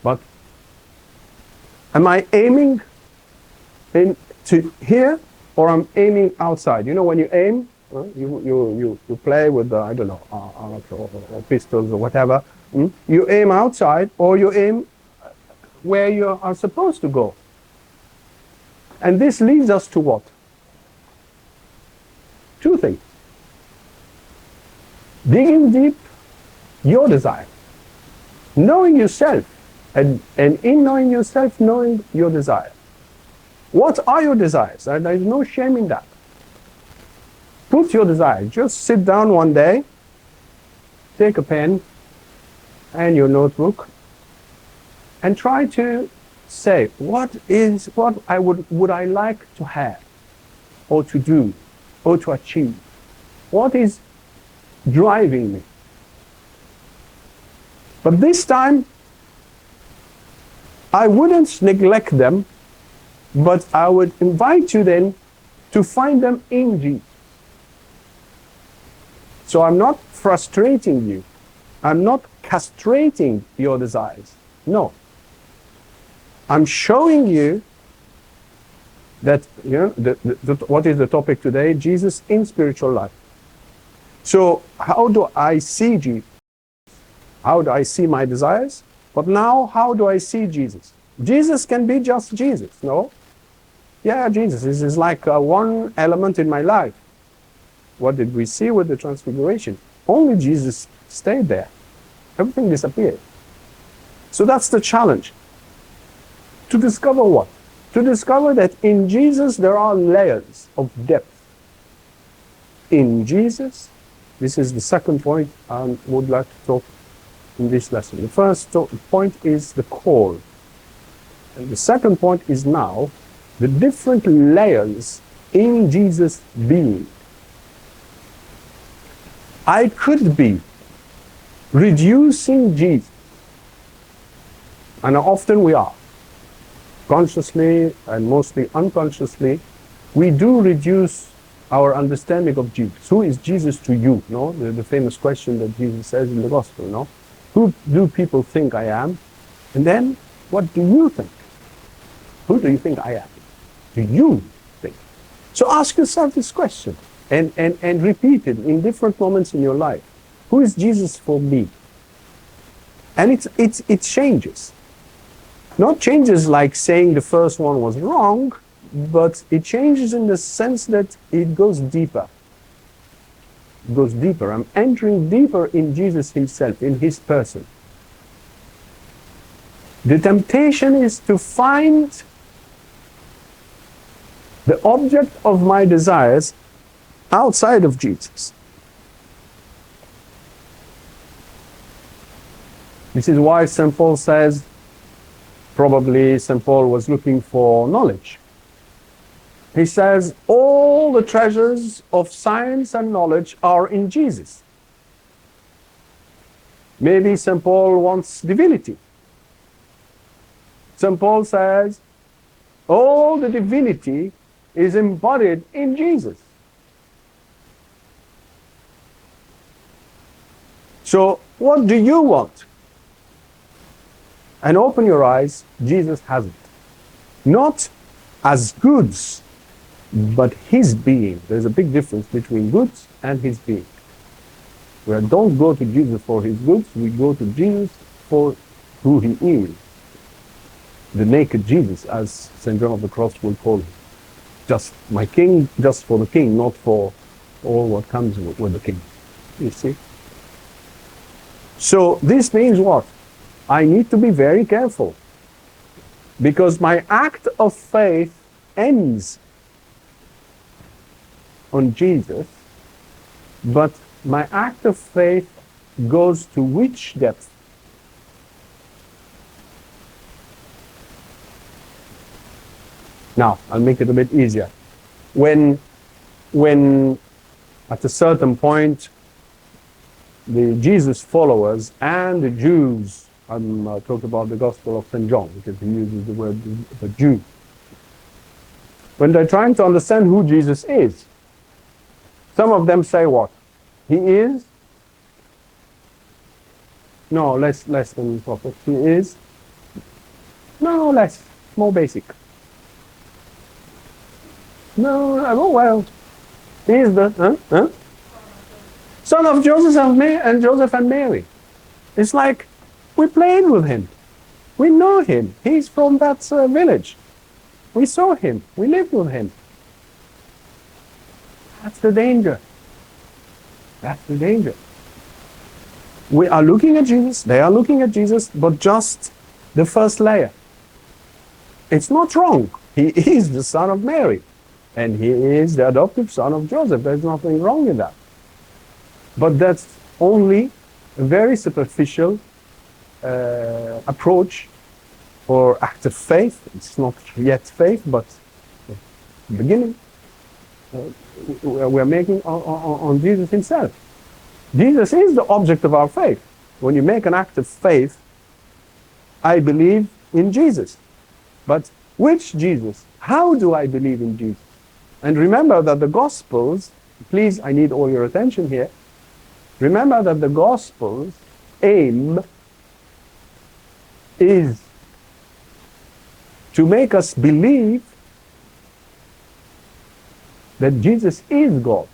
But am I aiming to here, or I'm aiming outside? You know, when you aim, you play with I don't know, or pistols or whatever. You aim outside, or you aim where you are supposed to go. And this leads us to what? Two things. Digging deep your desire. Knowing yourself. And in knowing yourself, knowing your desire. What are your desires? And there is no shame in that. Put your desire. Just sit down one day, take a pen and your notebook, and try to say, what would I like to have, or to do, or to achieve? What is driving me? But this time, I wouldn't neglect them, but I would invite you then to find them in Jesus. So I'm not frustrating you. I'm not castrating your desires. No. I'm showing you that, you know, what is the topic today? Jesus in spiritual life. So how do I see Jesus? How do I see my desires? But now, how do I see Jesus? Jesus can be just Jesus, no? Yeah, Jesus is like one element in my life. What did we see with the transfiguration? Only Jesus stayed there. Everything disappeared. So that's the challenge. To discover what? To discover that in Jesus there are layers of depth. In Jesus, this is the second point I would like to talk in this lesson. The first point is the call. And the second point is now the different layers in Jesus' being. I could be reducing Jesus, and often we are, consciously and mostly unconsciously, we do reduce our understanding of Jesus. Who is Jesus to you? No, the famous question that Jesus says in the gospel. No, who do people think I am? And then, what do you think? Who do you think I am? Do you think? So ask yourself this question and repeat it in different moments in your life. Who is Jesus for me? And it changes. Not changes like saying the first one was wrong, but it changes in the sense that it goes deeper. It goes deeper. I'm entering deeper in Jesus himself, in his person. The temptation is to find the object of my desires outside of Jesus. This is why St. Paul says, probably St. Paul was looking for knowledge. He says, all the treasures of science and knowledge are in Jesus. Maybe St. Paul wants divinity. St. Paul says, all the divinity is embodied in Jesus. So, what do you want? And open your eyes, Jesus has it. Not as goods, but his being. There's a big difference between goods and his being. We don't go to Jesus for his goods, we go to Jesus for who he is. The naked Jesus, as St. John of the Cross will call him. Just my king, just for the king, not for all what comes with the king. You see? So this means what? I need to be very careful, because my act of faith ends on Jesus, but my act of faith goes to which depth? Now, I'll make it a bit easier. When at a certain point, the Jesus followers and the Jews, I'm talking about the Gospel of St. John, because he uses the word the Jew. When they're trying to understand who Jesus is, some of them say what? He is? No, less than prophet. He is? No, less. More basic. No, oh well. He is the son of Joseph and Mary. It's like we played with him. We know him. He's from that village. We saw him. We lived with him. That's the danger. That's the danger. We are looking at Jesus. They are looking at Jesus, but just the first layer. It's not wrong. He is the son of Mary. And he is the adoptive son of Joseph. There's nothing wrong in that. But that's only a very superficial approach for active faith. It's not yet faith, but the beginning. We're making on Jesus himself. Jesus is the object of our faith. When you make an act of faith, I believe in Jesus. But which Jesus? How do I believe in Jesus? And remember that the Gospels, please, I need all your attention here. Remember that the Gospels' aim is to make us believe that Jesus is God.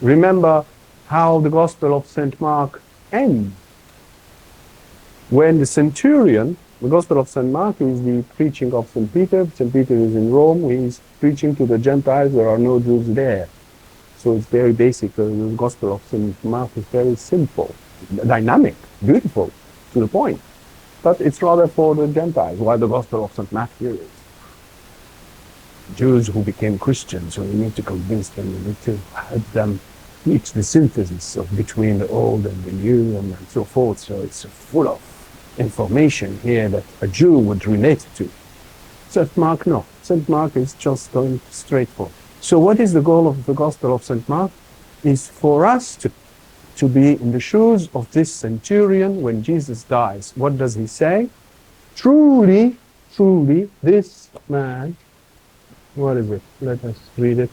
Remember how the Gospel of St. Mark ends. When the centurion, the Gospel of St. Mark is the preaching of St. Peter. St. Peter is in Rome. He's preaching to the Gentiles. There are no Jews there. So it's very basic. The Gospel of St. Mark is very simple, dynamic, beautiful, to the point. But it's rather for the Gentiles, while the Gospel of St. Matthew is Jews who became Christians. So you need to convince them, you need to help them reach the synthesis of between the old and the new and so forth. So it's full of information here that a Jew would relate to. St. Mark, no. St. Mark is just going straight forward. So what is the goal of the Gospel of St. Mark? Is for us to be in the shoes of this centurion when Jesus dies. What does he say? Truly, truly, this man, what is it? Let us read it.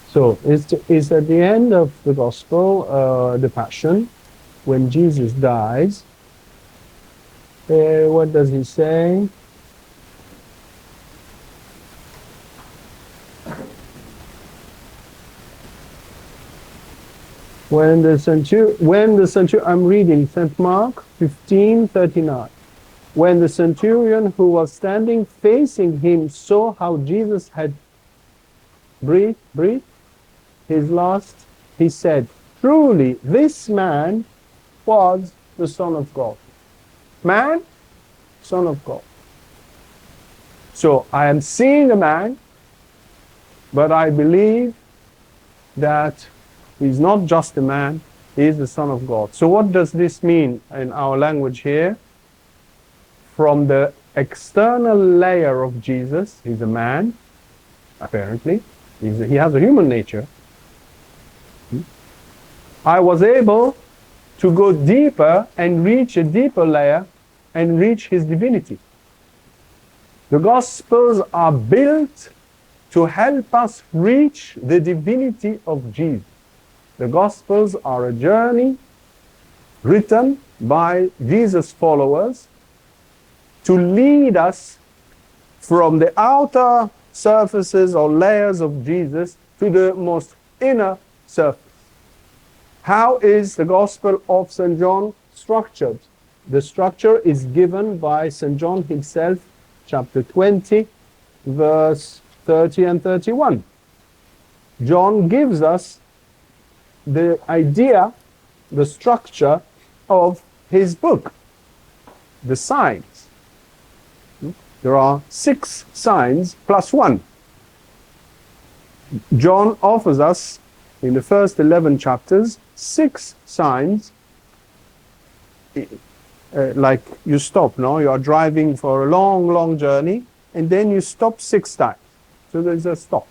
So it's at the end of the Gospel, the Passion, when Jesus dies. What does he say? When the centurion, I'm reading St. Mark 15:39. When the centurion who was standing facing him saw how Jesus had breathed his last, he said, truly, this man was the Son of God. Man, Son of God. So I am seeing a man, but I believe that he's not just a man, he is the Son of God. So what does this mean in our language here? From the external layer of Jesus, he's a man, apparently. He has a human nature. I was able to go deeper and reach a deeper layer and reach his divinity. The Gospels are built to help us reach the divinity of Jesus. The Gospels are a journey written by Jesus' followers to lead us from the outer surfaces or layers of Jesus to the most inner surface. How is the Gospel of St. John structured? The structure is given by St. John himself, chapter 20, verse 30 and 31. John gives us the idea, the structure of his book, the signs. There are 6 signs plus 1. John offers us in the first 11 chapters 6 signs. Like you stop, no? You are driving for a long journey and then you stop 6 times. So there's a stop.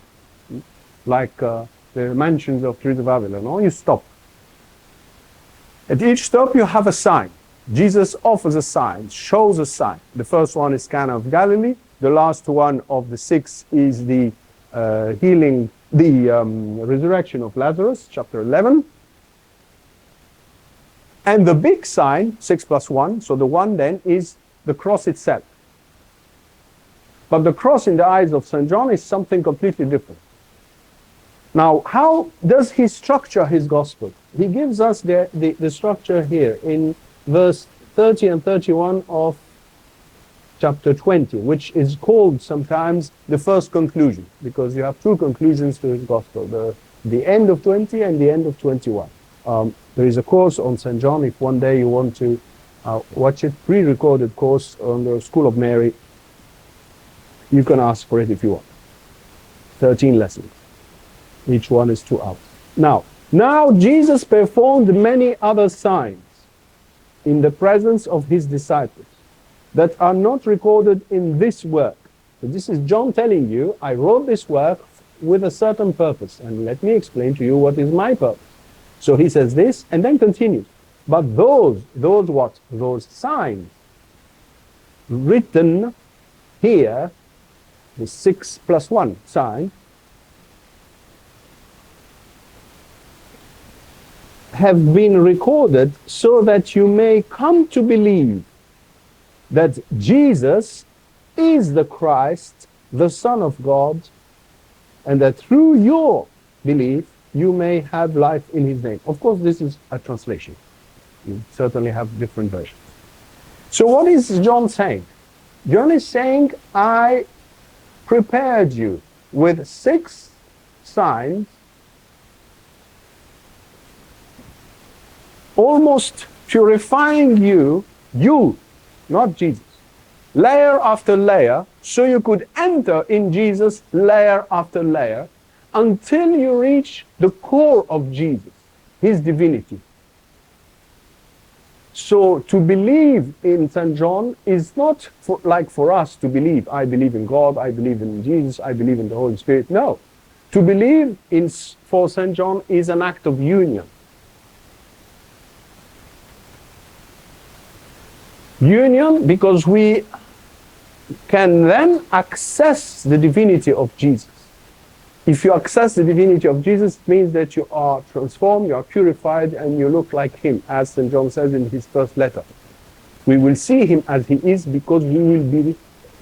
Like the mansions of Truth of Babylon, no? You stop. At each stop you have a sign. Jesus offers a sign, shows a sign. The first one is Cana of Galilee. The last one of the 6 is the resurrection of Lazarus, chapter 11. And the big sign, 6 plus 1, so the 1 then is the cross itself. But the cross in the eyes of St. John is something completely different. Now, how does he structure his gospel? He gives us the structure here in verse 30 and 31 of chapter 20, which is called sometimes the first conclusion, because you have 2 conclusions to his gospel, the end of 20 and the end of 21. There is a course on St. John, if one day you want to watch it, pre-recorded course on the School of Mary. You can ask for it if you want. 13 lessons. Each one is 2 hours. Now Jesus performed many other signs in the presence of his disciples that are not recorded in this work. So this is John telling you, I wrote this work with a certain purpose, and let me explain to you what is my purpose. So he says this, and then continues. But those what? Those signs written here, the 6 plus 1 sign, have been recorded so that you may come to believe that Jesus is the Christ, the Son of God, and that through your belief you may have life in his name. Of course, this is a translation. You certainly have different versions. So what is John saying? John is saying, I prepared you with 6 signs, almost purifying you, not Jesus, layer after layer, so you could enter in Jesus layer after layer until you reach the core of Jesus, his divinity. So to believe in St. John is not like for us to believe, I believe in God, I believe in Jesus, I believe in the Holy Spirit. No. To believe for St. John is an act of union. Union because we can then access the divinity of Jesus. If you access the divinity of Jesus, it means that you are transformed, you are purified, and you look like him, as St. John says in his first letter. We will see him as he is because we will be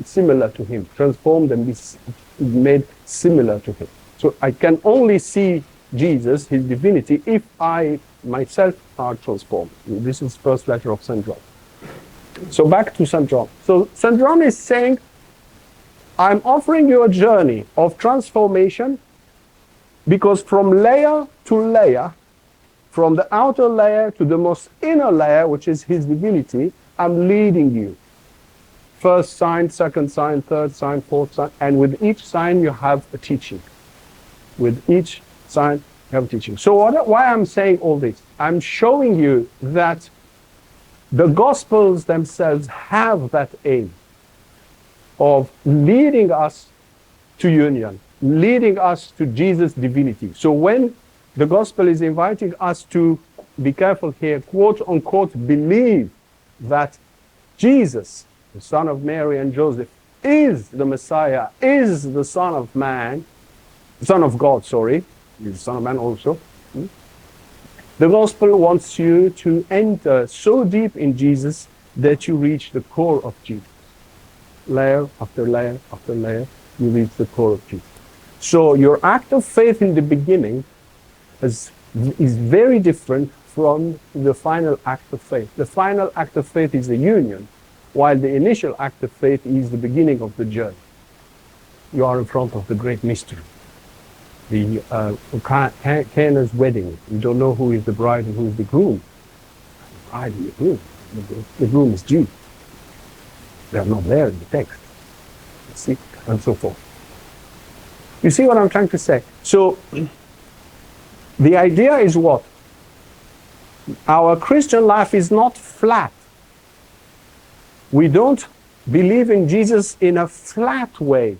similar to him, transformed and be made similar to him. So I can only see Jesus, his divinity, if I myself are transformed. This is first letter of St. John. So back to St. John. So St. John is saying, I'm offering you a journey of transformation because from layer to layer, from the outer layer to the most inner layer, which is his divinity, I'm leading you. First sign, second sign, third sign, fourth sign, and with each sign you have a teaching. With each sign you have a teaching. So why I'm saying all this? I'm showing you that the Gospels themselves have that aim of leading us to union, leading us to Jesus' divinity. So when the Gospel is inviting us to, be careful here, quote unquote, believe that Jesus, the Son of Mary and Joseph, is the Messiah, is the Son of Man, Son of God, sorry, he's the Son of Man also. The Gospel wants you to enter so deep in Jesus that you reach the core of Jesus. Layer after layer after layer, you reach the core of Jesus. So your act of faith in the beginning is very different from the final act of faith. The final act of faith is the union, while the initial act of faith is the beginning of the journey. You are in front of the great mystery. The Cana's wedding. You don't know who is the bride and who is the groom. The bride and the groom. The groom is Jesus. They are not there in the text. See, and so forth. You see what I'm trying to say? So, the idea is what? Our Christian life is not flat. We don't believe in Jesus in a flat way.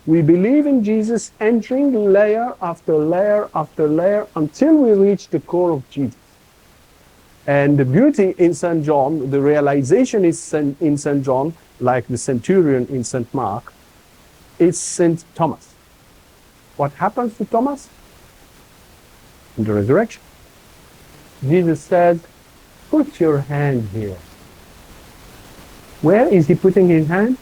We believe in Jesus entering layer after layer after layer until we reach the core of Jesus. And the beauty in St. John, the realization is in St. John, like the centurion in St. Mark, it's St. Thomas. What happens to Thomas? In the resurrection. Jesus said, put your hand here. Where is he putting his hand?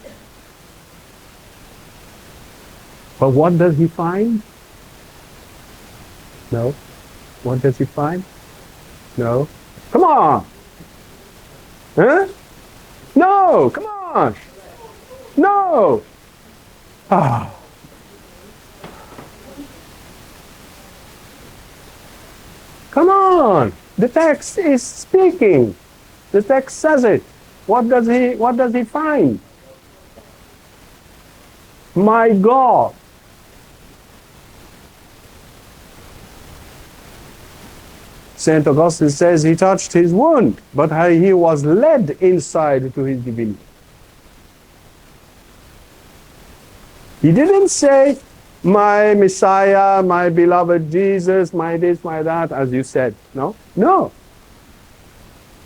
But what does he find? No. What does he find? No. Come on! Huh? No! Come on! No! Ah. Come on! The text is speaking. The text says it. What does he find? My God! St. Augustine says he touched his wound, but he was led inside to his divinity. He didn't say, my Messiah, my beloved Jesus, my this, my that, as you said. No? No.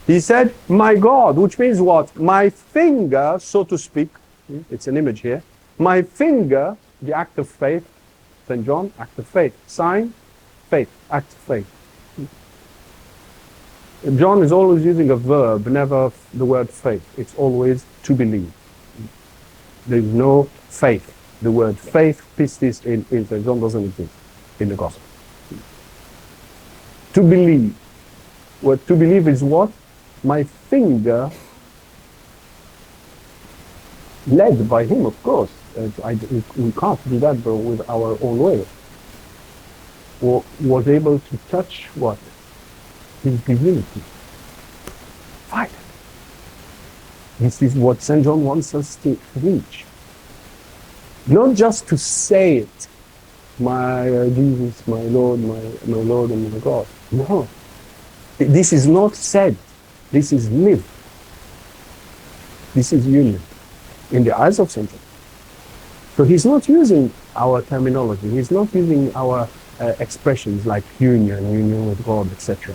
He said, my God, which means what? My finger, so to speak, it's an image here, my finger, the act of faith, St. John, act of faith, sign, faith, act of faith. John is always using a verb, never the word faith. It's always to believe. There's no faith. The word faith, pistis, in St. John doesn't exist in the Gospel. To believe. What to believe is what? My finger, led by him, of course. We can't do that with our own way. Or was able to touch what? His divinity. Fine. This is what St. John wants us to reach. Not just to say it, my Jesus, my Lord, my Lord and my God. No. This is not said. This is lived. This is union in the eyes of St. John. So he's not using our terminology. He's not using our expressions like union with God, etc.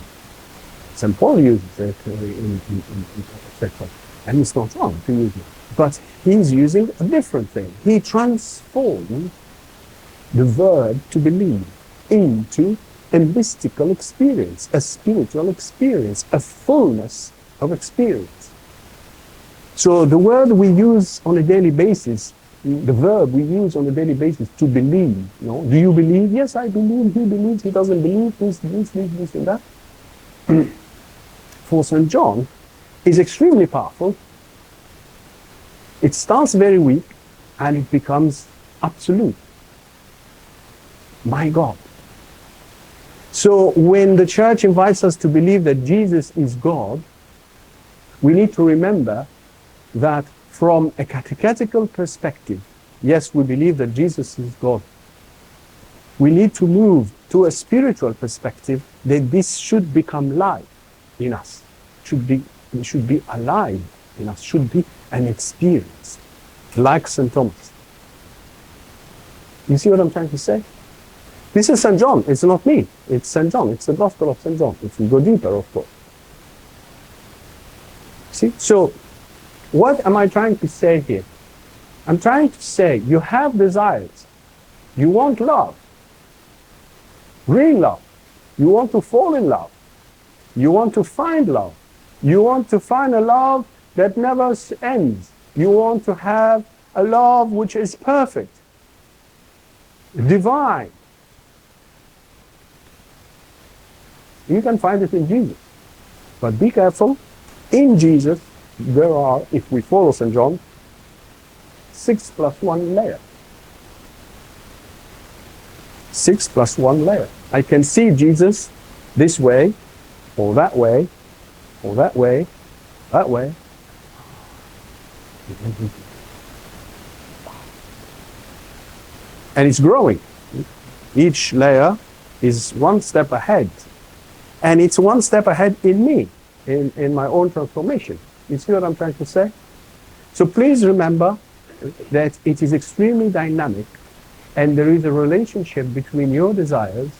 St. Paul uses it etc. And it's not wrong to use it. But he's using a different thing. He transformed the verb to believe into a mystical experience, a spiritual experience, a fullness of experience. So the word we use on a daily basis, the verb we use on a daily basis, to believe, you know, do you believe? Yes, I believe. He believes. He doesn't believe. This and that. For St. John, is extremely powerful. It starts very weak, and it becomes absolute. My God. So when the Church invites us to believe that Jesus is God, we need to remember that from a catechetical perspective, yes, we believe that Jesus is God. We need to move to a spiritual perspective that this should become life in us. It should be alive in us, should be an experience, like St. Thomas. You see what I'm trying to say? This is St. John, it's not me, it's St. John, it's the Gospel of St. John. If we go deeper, of course. See? So, what am I trying to say here? I'm trying to say you have desires. You want love. Real love. You want to fall in love. You want to find love. You want to find a love that never ends. You want to have a love which is perfect, divine. You can find it in Jesus. But be careful. In Jesus, there are, if we follow St. John, 6 plus 1 layer. 6 plus 1 layer. I can see Jesus this way, or that way, or that way, that way. And it's growing. Each layer is 1 step ahead. And it's 1 step ahead in me, in my own transformation. You see what I'm trying to say? So please remember that it is extremely dynamic, and there is a relationship between your desires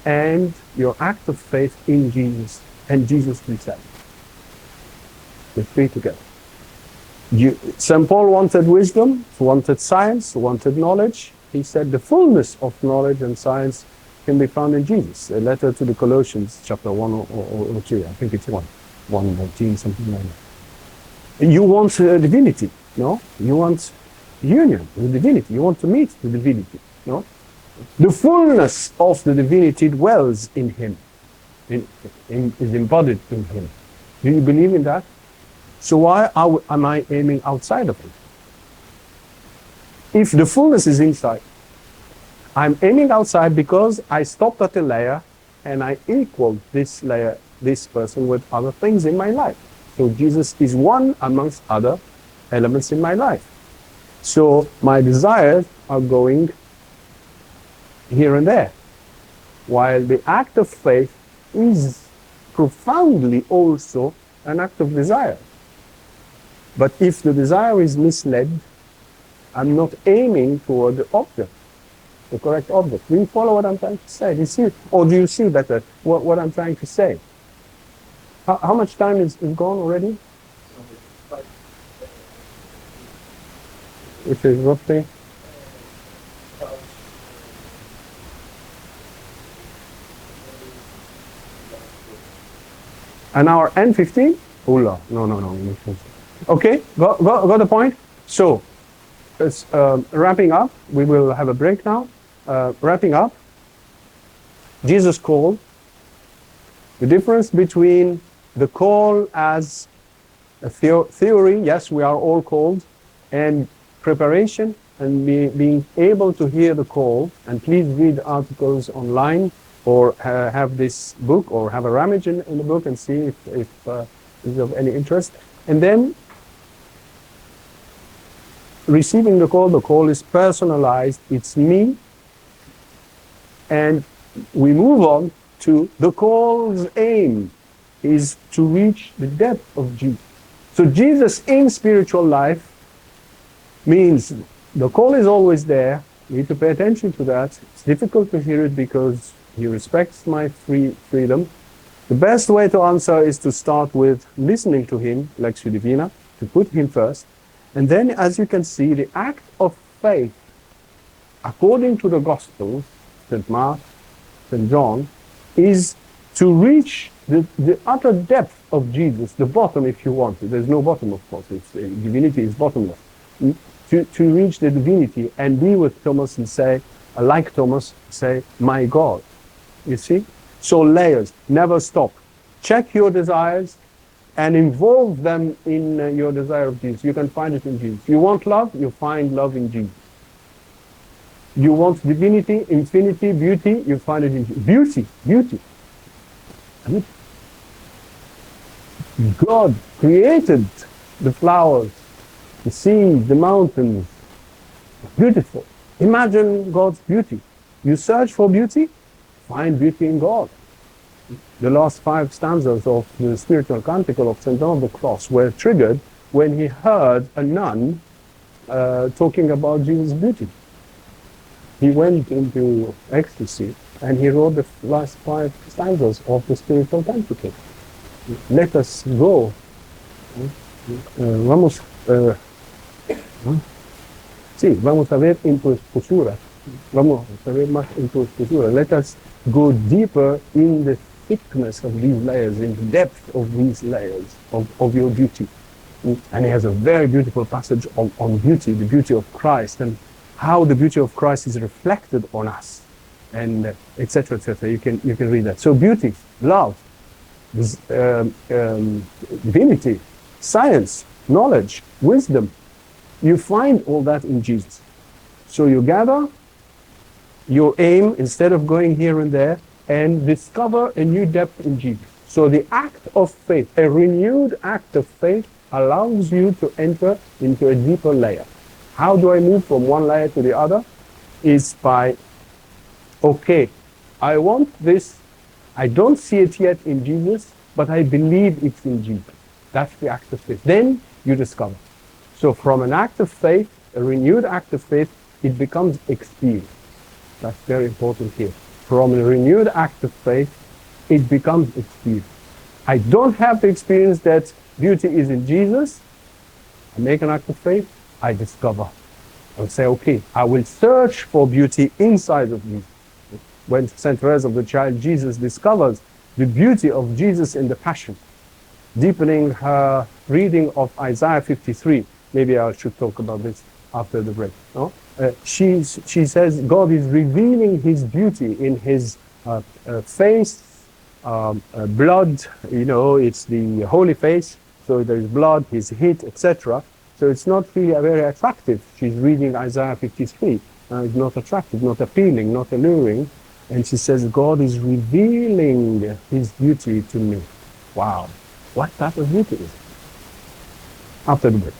and your act of faith in Jesus and Jesus himself. The three together. St. Paul wanted wisdom, wanted science, wanted knowledge. He said the fullness of knowledge and science can be found in Jesus. A letter to the Colossians, chapter 1 or 2, I think it's 1:14, something like that. You want divinity, no? You want union with divinity. You want to meet the divinity, no? The fullness of the divinity dwells in him, is embodied in him. Do you believe in that? So why am I aiming outside of him? If the fullness is inside, I'm aiming outside because I stopped at a layer and I equaled this layer, this person, with other things in my life. So Jesus is one amongst other elements in my life. So my desires are going here and there, while the act of faith is profoundly also an act of desire. But if the desire is misled, I'm not aiming toward the object, the correct object. Do you follow what I'm trying to say? Do you see, or do you see better what I'm trying to say? How much time is gone already? Which is roughly? An hour and 15? No. Okay, got the point? So, it's, wrapping up, we will have a break now. Wrapping up, Jesus called. The difference between the call as a theory, yes, we are all called, and preparation and being able to hear the call. And please read articles online, or have this book, or have a ramage in the book, and see if is of any interest. And then receiving the call is personalized, it's me. And we move on to the call's aim is to reach the depth of Jesus. So Jesus in spiritual life means the call is always there. You need to pay attention to that. It's difficult to hear it because he respects my freedom. The best way to answer is to start with listening to him, Lectio Divina, to put him first. And then, as you can see, the act of faith, according to the Gospels, St. Mark, St. John, is to reach the utter depth of Jesus, the bottom if you want. There's no bottom, of course. Divinity is bottomless. To reach the divinity and be with Thomas and say, like Thomas, say, my God. You see? So layers, never stop. Check your desires and involve them in your desire of Jesus. You can find it in Jesus. You want love, you find love in Jesus. You want divinity, infinity, beauty, you find it in Jesus. Beauty. God created the flowers, the seas, the mountains. Beautiful. Imagine God's beauty. You search for beauty, find beauty in God. The last 5 stanzas of the spiritual canticle of St. John of the Cross were triggered when he heard a nun talking about Jesus' beauty. He went into ecstasy and he wrote the last 5 stanzas of the spiritual canticle. Let us go. Vamos a ver en tu esposura. Vamos a ver más en tu esposura. Let us go deeper in the thickness of these layers, in the depth of these layers of your beauty. And he has a very beautiful passage on beauty, the beauty of Christ, and how the beauty of Christ is reflected on us, and etc., etc. You can read that. So beauty, love, divinity, science, knowledge, wisdom, you find all that in Jesus. So you gather your aim instead of going here and there, and discover a new depth in Jesus. So the act of faith, a renewed act of faith, allows you to enter into a deeper layer. How do I move from one layer to the other? Is by, okay, I want this, I don't see it yet in Jesus, but I believe it's in Jesus. That's the act of faith. Then you discover. So from an act of faith, a renewed act of faith, it becomes experience. That's very important here. From a renewed act of faith, it becomes experience. I don't have the experience that beauty is in Jesus. I make an act of faith, I discover. I'll say, okay, I will search for beauty inside of me. When St. Teresa of the Child Jesus discovers the beauty of Jesus in the Passion, deepening her reading of Isaiah 53, maybe I should talk about this after the break. No? She says God is revealing his beauty in his face, blood, it's the holy face, so there's blood, his heat, etc. So it's not really very attractive. She's reading Isaiah 53. It's not attractive, not appealing, not alluring. And she says, God is revealing his beauty to me. Wow. What type of beauty is it? After the break.